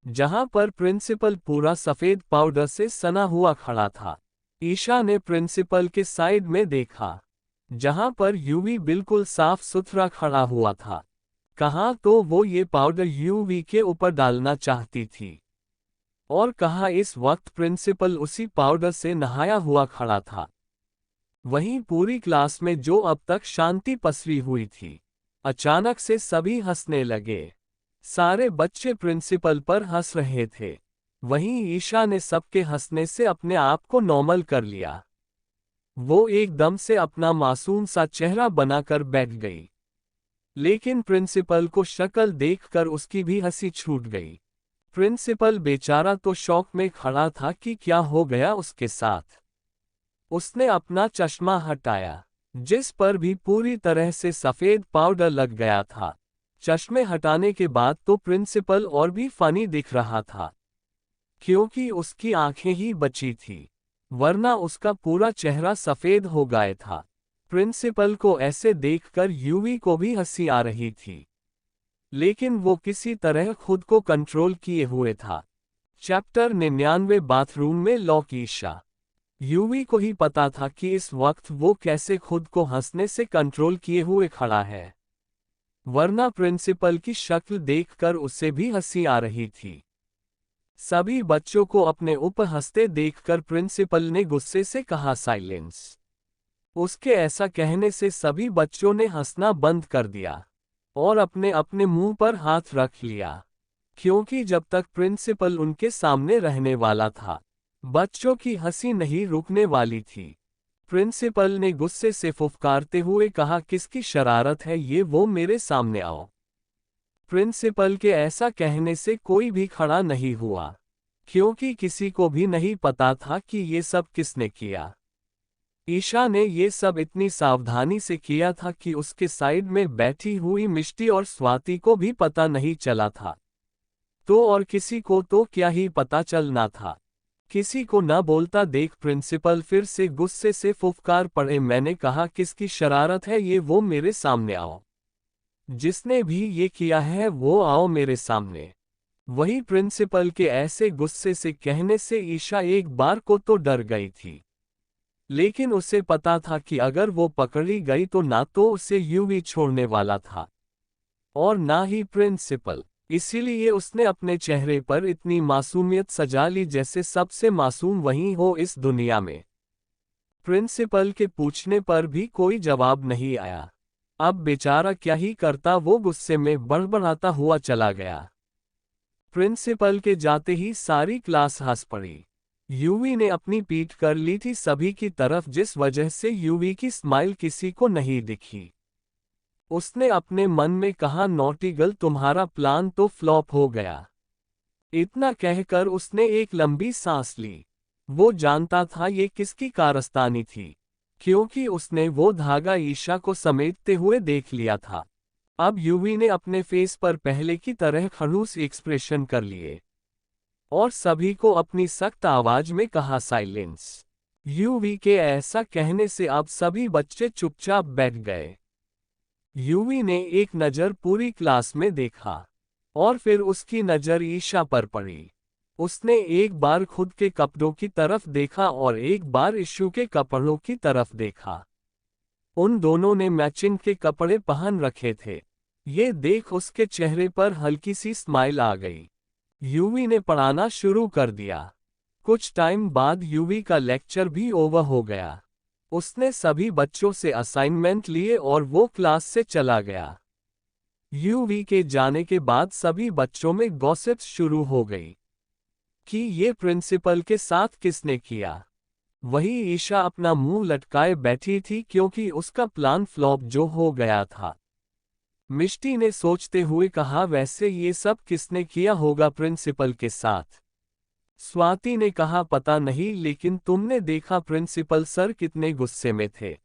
जहां पर प्रिंसिपल पूरा सफेद पाउडर से सना हुआ खड़ा था। ईशा ने प्रिंसिपल के साइड में देखा, जहां पर यूवी बिल्कुल साफ सुथरा खड़ा हुआ था। कहा तो वो ये पाउडर यूवी के ऊपर डालना चाहती थी और कहा इस वक्त प्रिंसिपल उसी पाउडर से नहाया हुआ खड़ा था। वहीं पूरी क्लास में जो अब तक शांति पसरी हुई थी, अचानक से सभी हंसने लगे। सारे बच्चे प्रिंसिपल पर हंस रहे थे। वहीं ईशा ने सबके हंसने से अपने आप को नॉर्मल कर लिया। वो एकदम से अपना मासूम सा चेहरा बनाकर बैठ गई, लेकिन प्रिंसिपल को शक्ल देखकर उसकी भी हंसी छूट गई। प्रिंसिपल बेचारा तो शौक में खड़ा था कि क्या हो गया उसके साथ। उसने अपना चश्मा हटाया, जिस पर भी पूरी तरह से सफेद पाउडर लग गया था। चश्मे हटाने के बाद तो प्रिंसिपल और भी फनी दिख रहा था, क्योंकि उसकी आंखें ही बची थी, वरना उसका पूरा चेहरा सफेद हो गया था। प्रिंसिपल को ऐसे देखकर यूवी को भी हंसी आ रही थी, लेकिन वो किसी तरह खुद को कंट्रोल किए हुए था। चैप्टर 99 बाथरूम में लॉक। ईशा। यूवी को ही पता था कि इस वक्त वो कैसे खुद को हंसने से कंट्रोल किए हुए खड़ा है, वरना प्रिंसिपल की शक्ल देखकर उसे भी हंसी आ रही थी। सभी बच्चों को अपने ऊपर हंसते देखकर प्रिंसिपल ने गुस्से से कहा साइलेंस। उसके ऐसा कहने से सभी बच्चों ने हंसना बंद कर दिया और अपने अपने मुंह पर हाथ रख लिया, क्योंकि जब तक प्रिंसिपल उनके सामने रहने वाला था, बच्चों की हंसी नहीं रुकने वाली थी। प्रिंसिपल ने गुस्से से फुफकारते हुए कहा, किसकी शरारत है ये, वो मेरे सामने आओ। प्रिंसिपल के ऐसा कहने से कोई भी खड़ा नहीं हुआ, क्योंकि किसी को भी नहीं पता था कि ये सब किसने किया। ईशा ने ये सब इतनी सावधानी से किया था कि उसके साइड में बैठी हुई मिष्टी और स्वाति को भी पता नहीं चला था। तो और किसी को तो क्या ही पता चलना था। किसी को न बोलता देख प्रिंसिपल फिर से गुस्से से फुफकार पड़े, मैंने कहा किसकी शरारत है ये, वो मेरे सामने आओ। जिसने भी ये किया है वो आओ मेरे सामने। वही प्रिंसिपल के ऐसे गुस्से से कहने से ईशा एक बार को तो डर गई थी, लेकिन उसे पता था कि अगर वो पकड़ी गई तो ना तो उसे यूवी छोड़ने वाला था और ना ही प्रिंसिपल। इसीलिए उसने अपने चेहरे पर इतनी मासूमियत सजा ली जैसे सबसे मासूम वही हो इस दुनिया में। प्रिंसिपल के पूछने पर भी कोई जवाब नहीं आया। अब बेचारा क्या ही करता, वो गुस्से में बड़बड़ाता हुआ चला गया। प्रिंसिपल के जाते ही सारी क्लास हंस पड़ी। यूवी ने अपनी पीठ कर ली थी सभी की तरफ, जिस वजह से यूवी की स्माइल किसी को नहीं दिखी। उसने अपने मन में कहा, नॉटी गर्ल, तुम्हारा प्लान तो फ्लॉप हो गया। इतना कहकर उसने एक लंबी सांस ली। वो जानता था ये किसकी कारस्तानी थी, क्योंकि उसने वो धागा ईशा को समेटते हुए देख लिया था। अब यूवी ने अपने फेस पर पहले की तरह खड़ूस एक्सप्रेशन कर लिए और सभी को अपनी सख्त आवाज में कहा, साइलेंस। यूवी के ऐसा कहने से अब सभी बच्चे चुपचाप बैठ गए। यूवी ने एक नज़र पूरी क्लास में देखा और फिर उसकी नज़र ईशा पर पड़ी। उसने एक बार खुद के कपड़ों की तरफ देखा और एक बार इशू के कपड़ों की तरफ देखा। उन दोनों ने मैचिंग के कपड़े पहन रखे थे। ये देख उसके चेहरे पर हल्की सी स्माइल आ गई। यूवी ने पढ़ाना शुरू कर दिया। कुछ टाइम बाद यूवी का लेक्चर भी ओवर हो गया। उसने सभी बच्चों से असाइनमेंट लिए और वो क्लास से चला गया। यूवी के जाने के बाद सभी बच्चों में गॉसिप्स शुरू हो गई कि ये प्रिंसिपल के साथ किसने किया। वही ईशा अपना मुंह लटकाए बैठी थी क्योंकि उसका प्लान फ्लॉप जो हो गया था। मिष्टी ने सोचते हुए कहा, वैसे ये सब किसने किया होगा प्रिंसिपल के साथ। स्वाति ने कहा, पता नहीं, लेकिन तुमने देखा प्रिंसिपल सर कितने गुस्से में थे।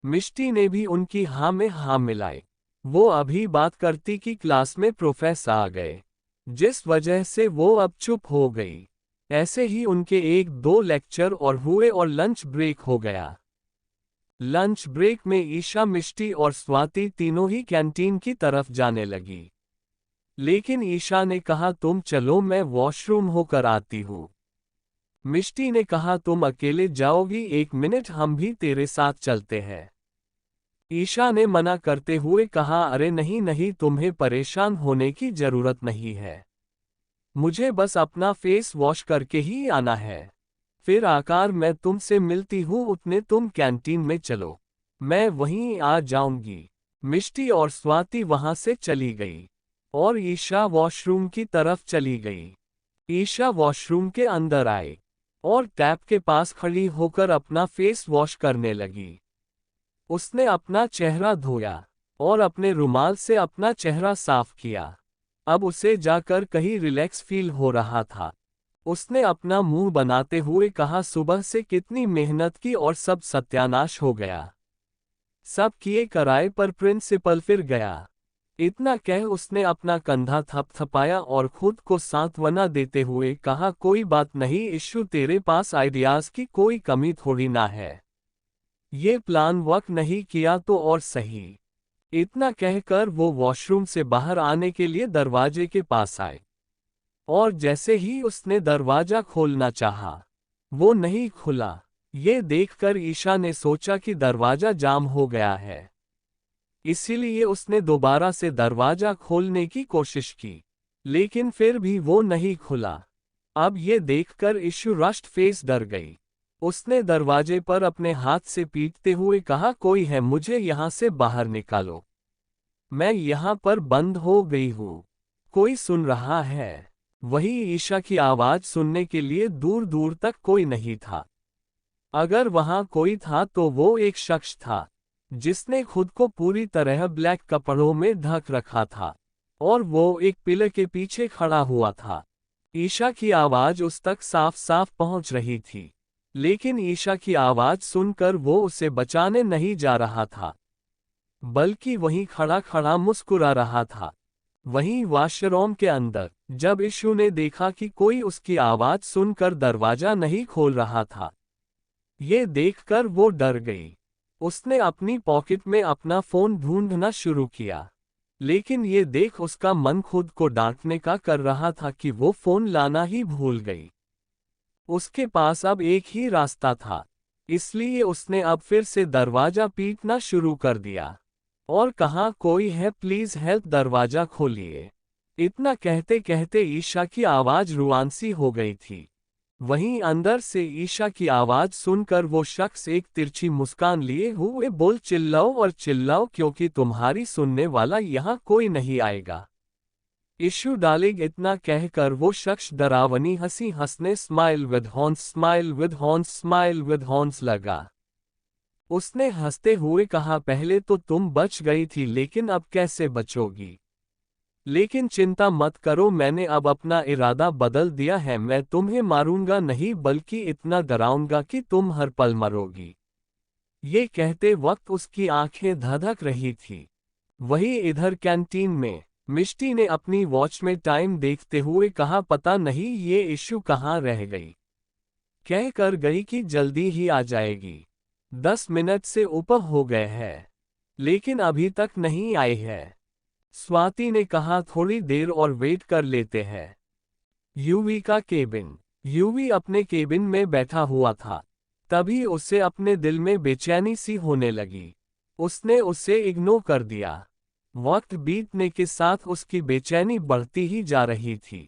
मिष्टी ने भी उनकी हाँ में हाँ मिलाई। वो अभी बात करती कि क्लास में प्रोफेसर आ गए, जिस वजह से वो अब चुप हो गई। ऐसे ही उनके एक दो लेक्चर और हुए और लंच ब्रेक हो गया। लंच ब्रेक में ईशा, मिष्टी और स्वाति तीनों ही कैंटीन की तरफ जाने लगी। लेकिन ईशा ने कहा, तुम चलो, मैं वॉशरूम होकर आती हूँ। मिष्टी ने कहा, तुम अकेले जाओगी? 1 मिनट, हम भी तेरे साथ चलते हैं। ईशा ने मना करते हुए कहा, अरे नहीं नहीं, तुम्हें परेशान होने की जरूरत नहीं है। मुझे बस अपना फेस वॉश करके ही आना है। फिर आकर मैं तुमसे मिलती हूँ, उतने तुम कैंटीन में चलो, मैं वहीं आ जाऊंगी। मिष्टी और स्वाति वहां से चली गई और ईशा वॉशरूम की तरफ चली गई। ईशा वॉशरूम के अंदर आई और टैप के पास खड़ी होकर अपना फेस वॉश करने लगी। उसने अपना चेहरा धोया और अपने रुमाल से अपना चेहरा साफ किया। अब उसे जाकर कहीं रिलैक्स फील हो रहा था। उसने अपना मुंह बनाते हुए कहा, सुबह से कितनी मेहनत की और सब सत्यानाश हो गया। सब किए कराए पर प्रिंसिपल फिर गया। इतना कह उसने अपना कंधा थपथपाया और खुद को सांत्वना देते हुए कहा, कोई बात नहीं इशू, तेरे पास आइडियाज की कोई कमी थोड़ी ना है। ये प्लान वर्क नहीं किया तो और सही। इतना कहकर वो वॉशरूम से बाहर आने के लिए दरवाजे के पास आए और जैसे ही उसने दरवाजा खोलना चाहा, वो नहीं खुला। ये देखकर ईशा ने सोचा कि दरवाजा जाम हो गया है। इसीलिए उसने दोबारा से दरवाजा खोलने की कोशिश की, लेकिन फिर भी वो नहीं खुला। अब ये देखकर इशू रश्ट फेस डर गई। उसने दरवाजे पर अपने हाथ से पीटते हुए कहा, कोई है, मुझे यहाँ से बाहर निकालो। मैं यहाँ पर बंद हो गई हूँ। कोई सुन रहा है? वही ईशा की आवाज सुनने के लिए दूर दूर तक कोई नहीं था। अगर वहां कोई था तो वो एक शख्स था जिसने खुद को पूरी तरह ब्लैक कपड़ों में ढक रखा था और वो एक पिलर के पीछे खड़ा हुआ था। ईशा की आवाज उस तक साफ साफ पहुंच रही थी, लेकिन ईशा की आवाज सुनकर वो उसे बचाने नहीं जा रहा था, बल्कि वहीं खड़ा खड़ा मुस्कुरा रहा था। वहीं वॉशरूम के अंदर जब इशू ने देखा कि कोई उसकी आवाज सुनकर दरवाजा नहीं खोल रहा था, ये देखकर वो डर गई। उसने अपनी पॉकेट में अपना फोन ढूंढना शुरू किया, लेकिन ये देख उसका मन खुद को डांटने का कर रहा था कि वो फोन लाना ही भूल गई। उसके पास अब एक ही रास्ता था, इसलिए उसने अब फिर से दरवाजा पीटना शुरू कर दिया और कहा, कोई है, प्लीज हेल्प, दरवाजा खोलिए। इतना कहते कहते ईशा की आवाज रुआंसी हो गई थी। वहीं अंदर से ईशा की आवाज सुनकर वो शख्स एक तिरछी मुस्कान लिए हुए बोल, चिल्लाओ और चिल्लाओ, क्योंकि तुम्हारी सुनने वाला यहाँ कोई नहीं आएगा। इशू डार्लिंग, इतना कहकर वो शख्स डरावनी हंसी हंसने smile with horns, smile with horns, smile with horns लगा। उसने हंसते हुए कहा, पहले तो तुम बच गई थी, लेकिन अब कैसे बचोगी? लेकिन चिंता मत करो, मैंने अब अपना इरादा बदल दिया है। मैं तुम्हें मारूंगा नहीं, बल्कि इतना डराऊंगा कि तुम हर पल मरोगी। ये कहते वक्त उसकी आंखें धधक रही थी। वही इधर कैंटीन में मिष्टी ने अपनी वॉच में टाइम देखते हुए कहा, पता नहीं ये इशू कहाँ रह गई। कह कर गई कि जल्दी ही आ जाएगी। 10 मिनट से ऊपर हो गए हैं। लेकिन अभी तक नहीं आए हैं। स्वाति ने कहा थोड़ी देर और वेट कर लेते हैं। यूवी का केबिन। यूवी अपने केबिन में बैठा हुआ था। तभी उसे अपने दिल में बेचैनी सी होने लगी। उसने उसे इग्नोर कर दिया। वक्त बीतने के साथ उसकी बेचैनी बढ़ती ही जा रही थी।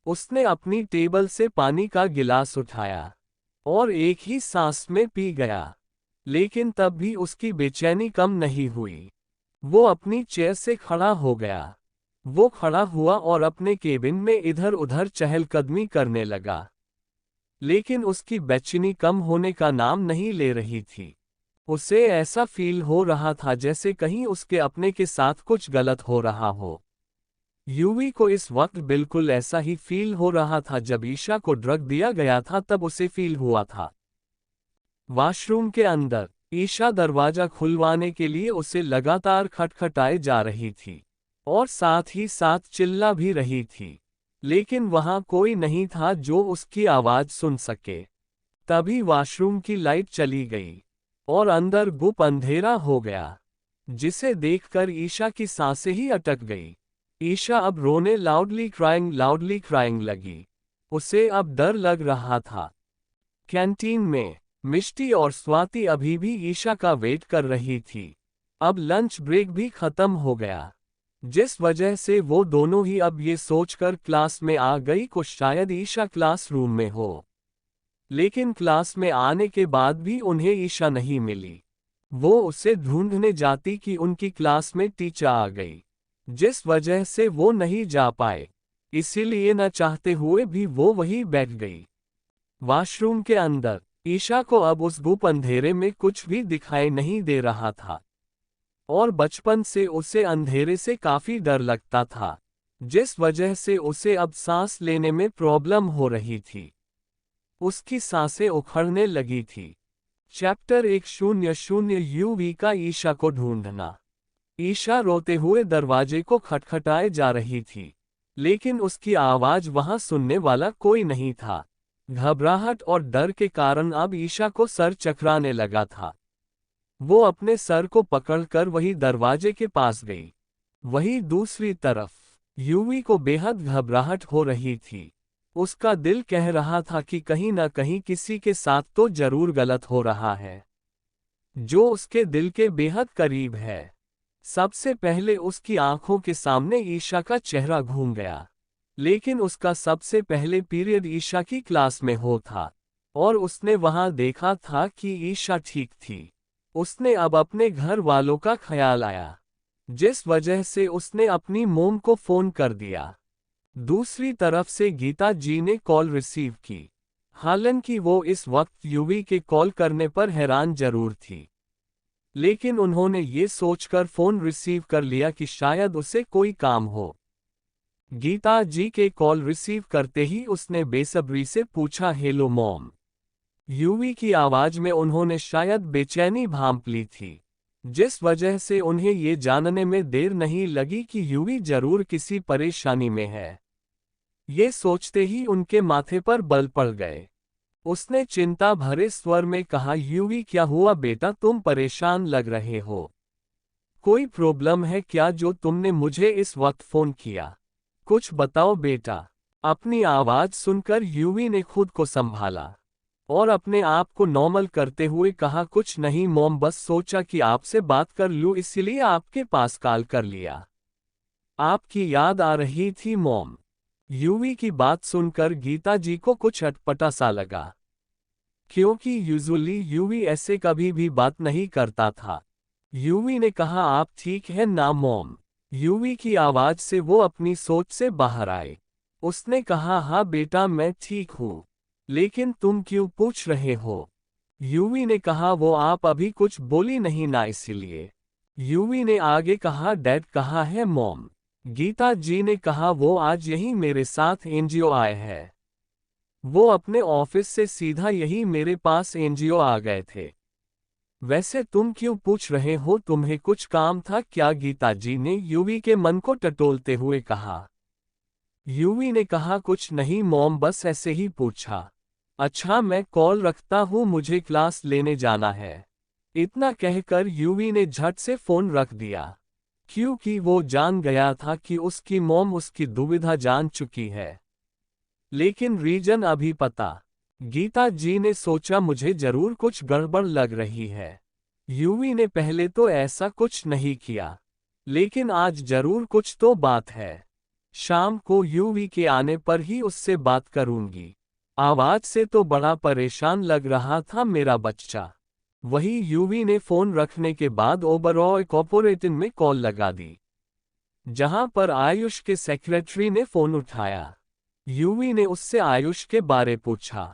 उसने अपनी टेबल से पानी का गिलास उठाया और एक ही सांस में पी गया। लेकिन तब भी उसकी बेचैनी कम नहीं हुई। वो अपनी चेयर से खड़ा हो गया। वो खड़ा हुआ और अपने केबिन में इधर उधर चहलकदमी करने लगा। लेकिन उसकी बेचैनी कम होने का नाम नहीं ले रही थी। उसे ऐसा फील हो रहा था जैसे कहीं उसके अपने के साथ कुछ गलत हो रहा हो। यूवी को इस वक्त बिल्कुल ऐसा ही फील हो रहा था जब ईशा को ड्रग दिया गया था, तब उसे फील हुआ था। वॉशरूम के अंदर ईशा दरवाजा खुलवाने के लिए उसे लगातार खटखटाए जा रही थी और साथ ही साथ चिल्ला भी रही थी। लेकिन वहां कोई नहीं था जो उसकी आवाज सुन सके। तभी वॉशरूम की लाइट चली गई और अंदर गुप अंधेरा हो गया, जिसे देखकर ईशा की सांसें ही अटक गई। ईशा अब रोने लाउडली क्राइंग लगी। उसे अब डर लग रहा था। कैंटीन में मिष्टी और स्वाति अभी भी ईशा का वेट कर रही थी। अब लंच ब्रेक भी खत्म हो गया, जिस वजह से वो दोनों ही अब ये सोचकर क्लास में आ गई कि शायद ईशा क्लासरूम में हो। लेकिन क्लास में आने के बाद भी उन्हें ईशा नहीं मिली। वो उसे ढूंढने जाती कि उनकी क्लास में टीचर आ गई, जिस वजह से वो नहीं जा पाए। इसीलिए न चाहते हुए भी वो वहीं बैठ गई। वॉशरूम के अंदर ईशा को अब उस गुप अंधेरे में कुछ भी दिखाई नहीं दे रहा था और बचपन से उसे अंधेरे से काफी डर लगता था, जिस वजह से उसे अब सांस लेने में प्रॉब्लम हो रही थी। उसकी सांसें उखड़ने लगी थी। चैप्टर 100 यूवी का ईशा को ढूंढना। ईशा रोते हुए दरवाजे को खटखटाए जा रही थी, लेकिन उसकी आवाज वहां सुनने वाला कोई नहीं था। घबराहट और डर के कारण अब ईशा को सर चकराने लगा था। वो अपने सर को पकड़कर वही दरवाजे के पास गई। वही दूसरी तरफ यूवी को बेहद घबराहट हो रही थी। उसका दिल कह रहा था कि कहीं न कहीं किसी के साथ तो जरूर गलत हो रहा है, जो उसके दिल के बेहद करीब है। सबसे पहले उसकी आंखों के सामने ईशा का चेहरा घूम गया, लेकिन उसका सबसे पहले पीरियड ईशा की क्लास में हो था और उसने वहां देखा था कि ईशा ठीक थी। उसने अब अपने घर वालों का ख्याल आया, जिस वजह से उसने अपनी मोम को फोन कर दिया। दूसरी तरफ से गीता जी ने कॉल रिसीव की। हालांकि वो इस वक्त यूवी के कॉल करने पर हैरान जरूर थी, लेकिन उन्होंने ये सोचकर फोन रिसीव कर लिया कि शायद उसे कोई काम हो। गीता जी के कॉल रिसीव करते ही उसने बेसब्री से पूछा, हेलो मॉम। यूवी की आवाज में उन्होंने शायद बेचैनी भांप ली थी, जिस वजह से उन्हें ये जानने में देर नहीं लगी कि यूवी जरूर किसी परेशानी में है। ये सोचते ही उनके माथे पर बल पड़ गए। उसने चिंता भरे स्वर में कहा, यूवी क्या हुआ बेटा, तुम परेशान लग रहे हो। कोई प्रॉब्लम है क्या जो तुमने मुझे इस वक्त फोन किया? कुछ बताओ बेटा। अपनी आवाज सुनकर यूवी ने खुद को संभाला और अपने आप को नॉर्मल करते हुए कहा, कुछ नहीं मॉम, बस सोचा कि आपसे बात कर लूं इसलिए आपके पास कॉल कर लिया। आपकी याद आ रही थी मॉम। यूवी की बात सुनकर गीता जी को कुछ अटपटा सा लगा, क्योंकि यूजुअली यूवी ऐसे कभी भी बात नहीं करता था। यूवी ने कहा, आप ठीक है ना मॉम? यूवी की आवाज से वो अपनी सोच से बाहर आए। उसने कहा, हाँ बेटा मैं ठीक हूँ, लेकिन तुम क्यों पूछ रहे हो? यूवी ने कहा, वो आप अभी कुछ बोली नहीं ना इसीलिए। यूवी ने आगे कहा, डैड कहाँ है मॉम? गीता जी ने कहा, वो आज यहीं मेरे साथ एनजीओ आए हैं। वो अपने ऑफिस से सीधा यही मेरे पास एनजीओ आ गए थे। वैसे तुम क्यों पूछ रहे हो, तुम्हें कुछ काम था क्या? गीता जी ने यूवी के मन को टटोलते हुए कहा। यूवी ने कहा, कुछ नहीं मॉम, बस ऐसे ही पूछा। अच्छा मैं कॉल रखता हूँ, मुझे क्लास लेने जाना है। इतना कहकर यूवी ने झट से फोन रख दिया, क्योंकि वो जान गया था कि उसकी मॉम उसकी दुविधा जान चुकी है। लेकिन रीजन अभी पता। गीता जी ने सोचा मुझे जरूर कुछ गड़बड़ लग रही है। यूवी ने पहले तो ऐसा कुछ नहीं किया, लेकिन आज जरूर कुछ तो बात है। शाम को यूवी के आने पर ही उससे बात करूंगी। आवाज से तो बड़ा परेशान लग रहा था मेरा बच्चा। वही यूवी ने फोन रखने के बाद ओबरॉय कॉर्पोरेशन में कॉल लगा दी, जहां पर आयुष के सेक्रेटरी ने फोन उठाया। यूवी ने उससे आयुष के बारे पूछा।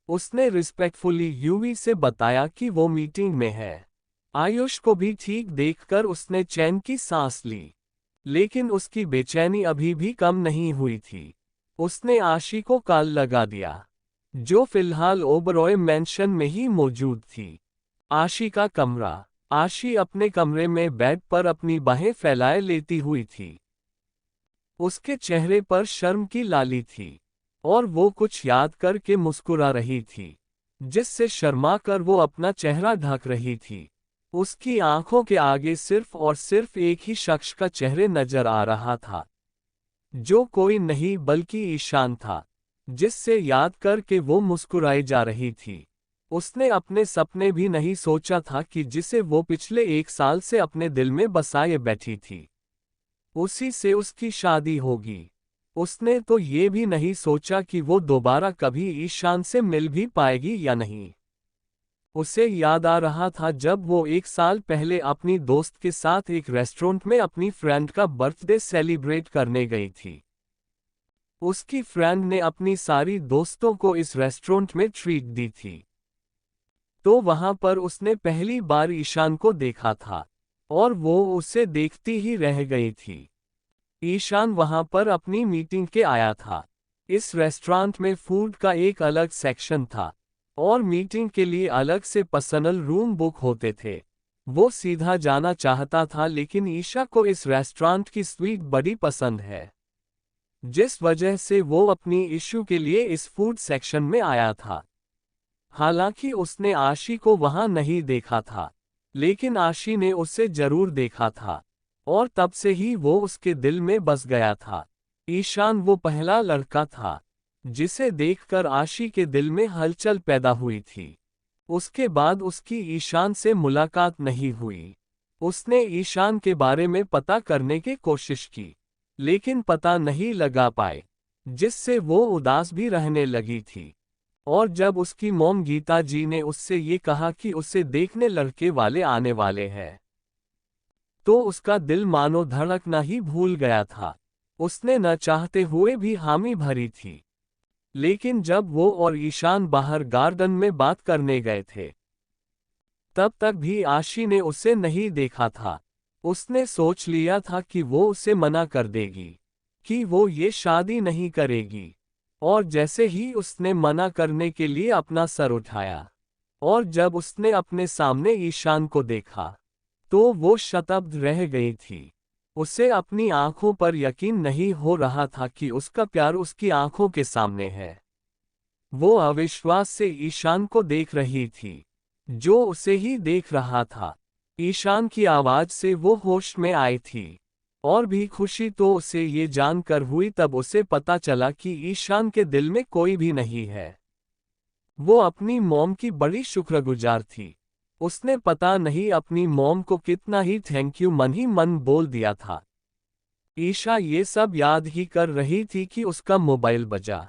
उसने रिस्पेक्टफुली यूवी से बताया कि वो मीटिंग में है। आयुष को भी ठीक देखकर उसने चैन की सांस ली, लेकिन उसकी बेचैनी अभी भी कम नहीं हुई थी। उसने आशी को कॉल लगा दिया, जो फिलहाल ओबरॉय मैंशन में ही मौजूद थी। आशी का कमरा। आशी अपने कमरे में बेड पर अपनी बाहें फैलाए लेटी हुई थी। उसके चेहरे पर शर्म की लाली थी, और वो कुछ याद करके मुस्कुरा रही थी, जिससे शर्मा कर वो अपना चेहरा ढक रही थी। उसकी आंखों के आगे सिर्फ और सिर्फ एक ही शख्स का चेहरे नजर आ रहा था, जो कोई नहीं बल्कि ईशान था, जिससे याद करके वो मुस्कुराई जा रही थी। उसने अपने सपने भी नहीं सोचा था कि जिसे वो पिछले 1 साल से अपने दिल में बसाए बैठी थी, उसी से उसकी शादी होगी। उसने तो ये भी नहीं सोचा कि वो दोबारा कभी ईशान से मिल भी पाएगी या नहीं। उसे याद आ रहा था जब वो 1 साल पहले अपनी दोस्त के साथ एक रेस्टोरेंट में अपनी फ्रेंड का बर्थडे सेलिब्रेट करने गई थी। उसकी फ्रेंड ने अपनी सारी दोस्तों को इस रेस्टोरेंट में ट्रीट दी थी। तो वहां पर उसने पहली बार ईशान को देखा था, और वो उसे देखती ही रह गई थी। ईशान वहां पर अपनी मीटिंग के आया था। इस रेस्टोरेंट में फूड का एक अलग सेक्शन था, और मीटिंग के लिए अलग से पर्सनल रूम बुक होते थे। वो सीधा जाना चाहता था, लेकिन ईशा को इस रेस्टोरेंट की स्वीट बड़ी पसंद है, जिस वजह से वो अपनी इश्यू के लिए इस फूड सेक्शन में आया था। हालांकि उसने आशी को वहां नहीं देखा था, लेकिन आशी ने उसे जरूर देखा था, और तब से ही वो उसके दिल में बस गया था। ईशान वो पहला लड़का था जिसे देखकर आशी के दिल में हलचल पैदा हुई थी। उसके बाद उसकी ईशान से मुलाकात नहीं हुई। उसने ईशान के बारे में पता करने की कोशिश की, लेकिन पता नहीं लगा पाए, जिससे वो उदास भी रहने लगी थी। और जब उसकी मॉम गीता जी ने उससे ये कहा कि उसे देखने लड़के वाले आने वाले हैं, तो उसका दिल मानो धड़कना ही भूल गया था। उसने न चाहते हुए भी हामी भरी थी। लेकिन जब वो और ईशान बाहर गार्डन में बात करने गए थे, तब तक भी आशी ने उसे नहीं देखा था। उसने सोच लिया था कि वो उसे मना कर देगी, कि वो ये शादी नहीं करेगी। और जैसे ही उसने मना करने के लिए अपना सर उठाया, और जब उसने अपने सामने ईशान को देखा, तो वो शतब्द रह गई थी। उसे अपनी आंखों पर यकीन नहीं हो रहा था कि उसका प्यार उसकी आंखों के सामने है। वो अविश्वास से ईशान को देख रही थी, जो उसे ही देख रहा था। ईशान की आवाज से वो होश में आई थी, और भी खुशी तो उसे ये जानकर हुई तब उसे पता चला कि ईशान के दिल में कोई भी नहीं है। वो अपनी मॉम की बड़ी शुक्रगुजार थी। उसने पता नहीं अपनी मॉम को कितना ही थैंक यू मन ही मन बोल दिया था। ईशा ये सब याद ही कर रही थी कि उसका मोबाइल बजा।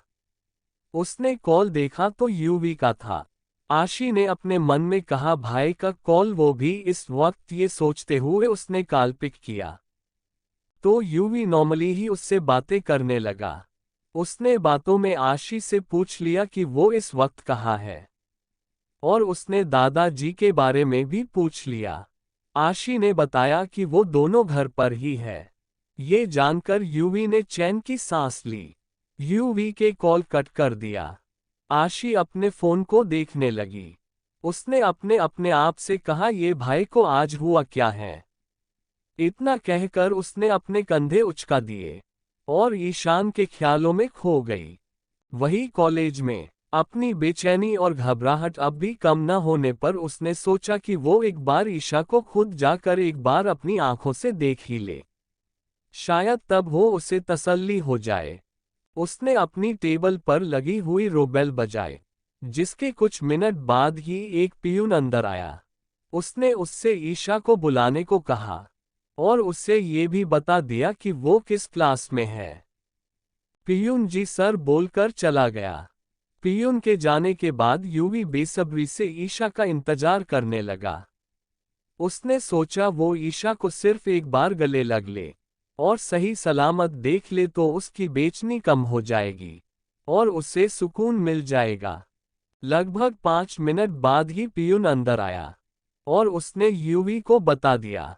उसने कॉल देखा तो यूवी का था। आशी ने अपने मन में कहा, भाई का कॉल, वो भी इस वक्त। ये सोचते हुए उसने कॉल पिक किया, तो यूवी नॉर्मली ही उससे बातें करने लगा। उसने बातों में आशी से पूछ लिया कि वो इस वक्त कहाँ है, और उसने दादाजी के बारे में भी पूछ लिया। आशी ने बताया कि वो दोनों घर पर ही है। ये जानकर यूवी ने चैन की सांस ली। यूवी के कॉल कट कर दिया। आशी अपने फोन को देखने लगी। उसने अपने अपने आप से कहा, ये भाई को आज हुआ क्या है। इतना कहकर उसने अपने कंधे उचका दिए, और ईशान के ख्यालों में खो गई। वही कॉलेज में अपनी बेचैनी और घबराहट अब भी कम न होने पर उसने सोचा कि वो एक बार ईशा को खुद जाकर एक बार अपनी आंखों से देख ही ले। शायद तब हो उसे तसल्ली हो जाए। उसने अपनी टेबल पर लगी हुई डोरबेल बजाई, जिसके कुछ मिनट बाद ही एक पियून अंदर आया। उसने उससे ईशा को बुलाने को कहा और उससे ये भी बता दिया कि वो किस क्लास में है। पियून जी सर बोलकर चला गया। पियून के जाने के बाद यूवी बेसब्री से ईशा का इंतजार करने लगा। उसने सोचा वो ईशा को सिर्फ एक बार गले लग ले और सही सलामत देख ले तो उसकी बेचैनी कम हो जाएगी और उसे सुकून मिल जाएगा। लगभग 5 मिनट बाद ही पियून अंदर आया और उसने यूवी को बता दिया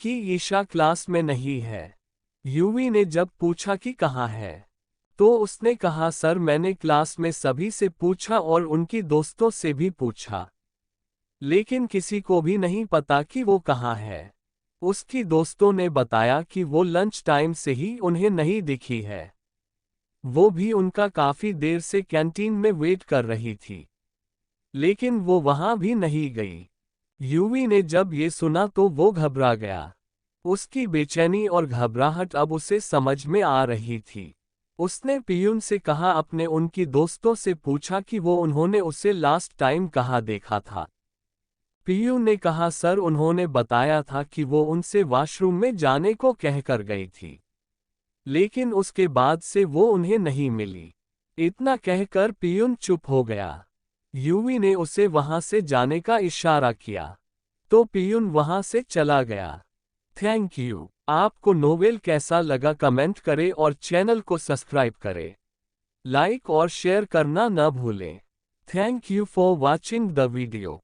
कि ईशा क्लास में नहीं है। यूवी ने जब पूछा कि कहाँ है, तो उसने कहा सर मैंने क्लास में सभी से पूछा और उनकी दोस्तों से भी पूछा, लेकिन किसी को भी नहीं पता कि वो कहाँ है। उसकी दोस्तों ने बताया कि वो लंच टाइम से ही उन्हें नहीं दिखी है। वो भी उनका काफी देर से कैंटीन में वेट कर रही थी, लेकिन वो वहां भी नहीं गई। यूवी ने जब ये सुना तो वो घबरा गया। उसकी बेचैनी और घबराहट अब उसे समझ में आ रही थी। उसने पियून से कहा अपने उनकी दोस्तों से पूछा कि वो उन्होंने उसे लास्ट टाइम कहाँ देखा था। पियून ने कहा सर उन्होंने बताया था कि वो उनसे वॉशरूम में जाने को कहकर गई थी, लेकिन उसके बाद से वो उन्हें नहीं मिली। इतना कहकर पियून चुप हो गया। यूवी ने उसे वहां से जाने का इशारा किया, तो पियून वहां से चला गया। Thank you. आपको नोवेल कैसा लगा कमेंट करें और चैनल को सब्सक्राइब करें। लाइक और शेयर करना न भूलें। Thank you for watching the video.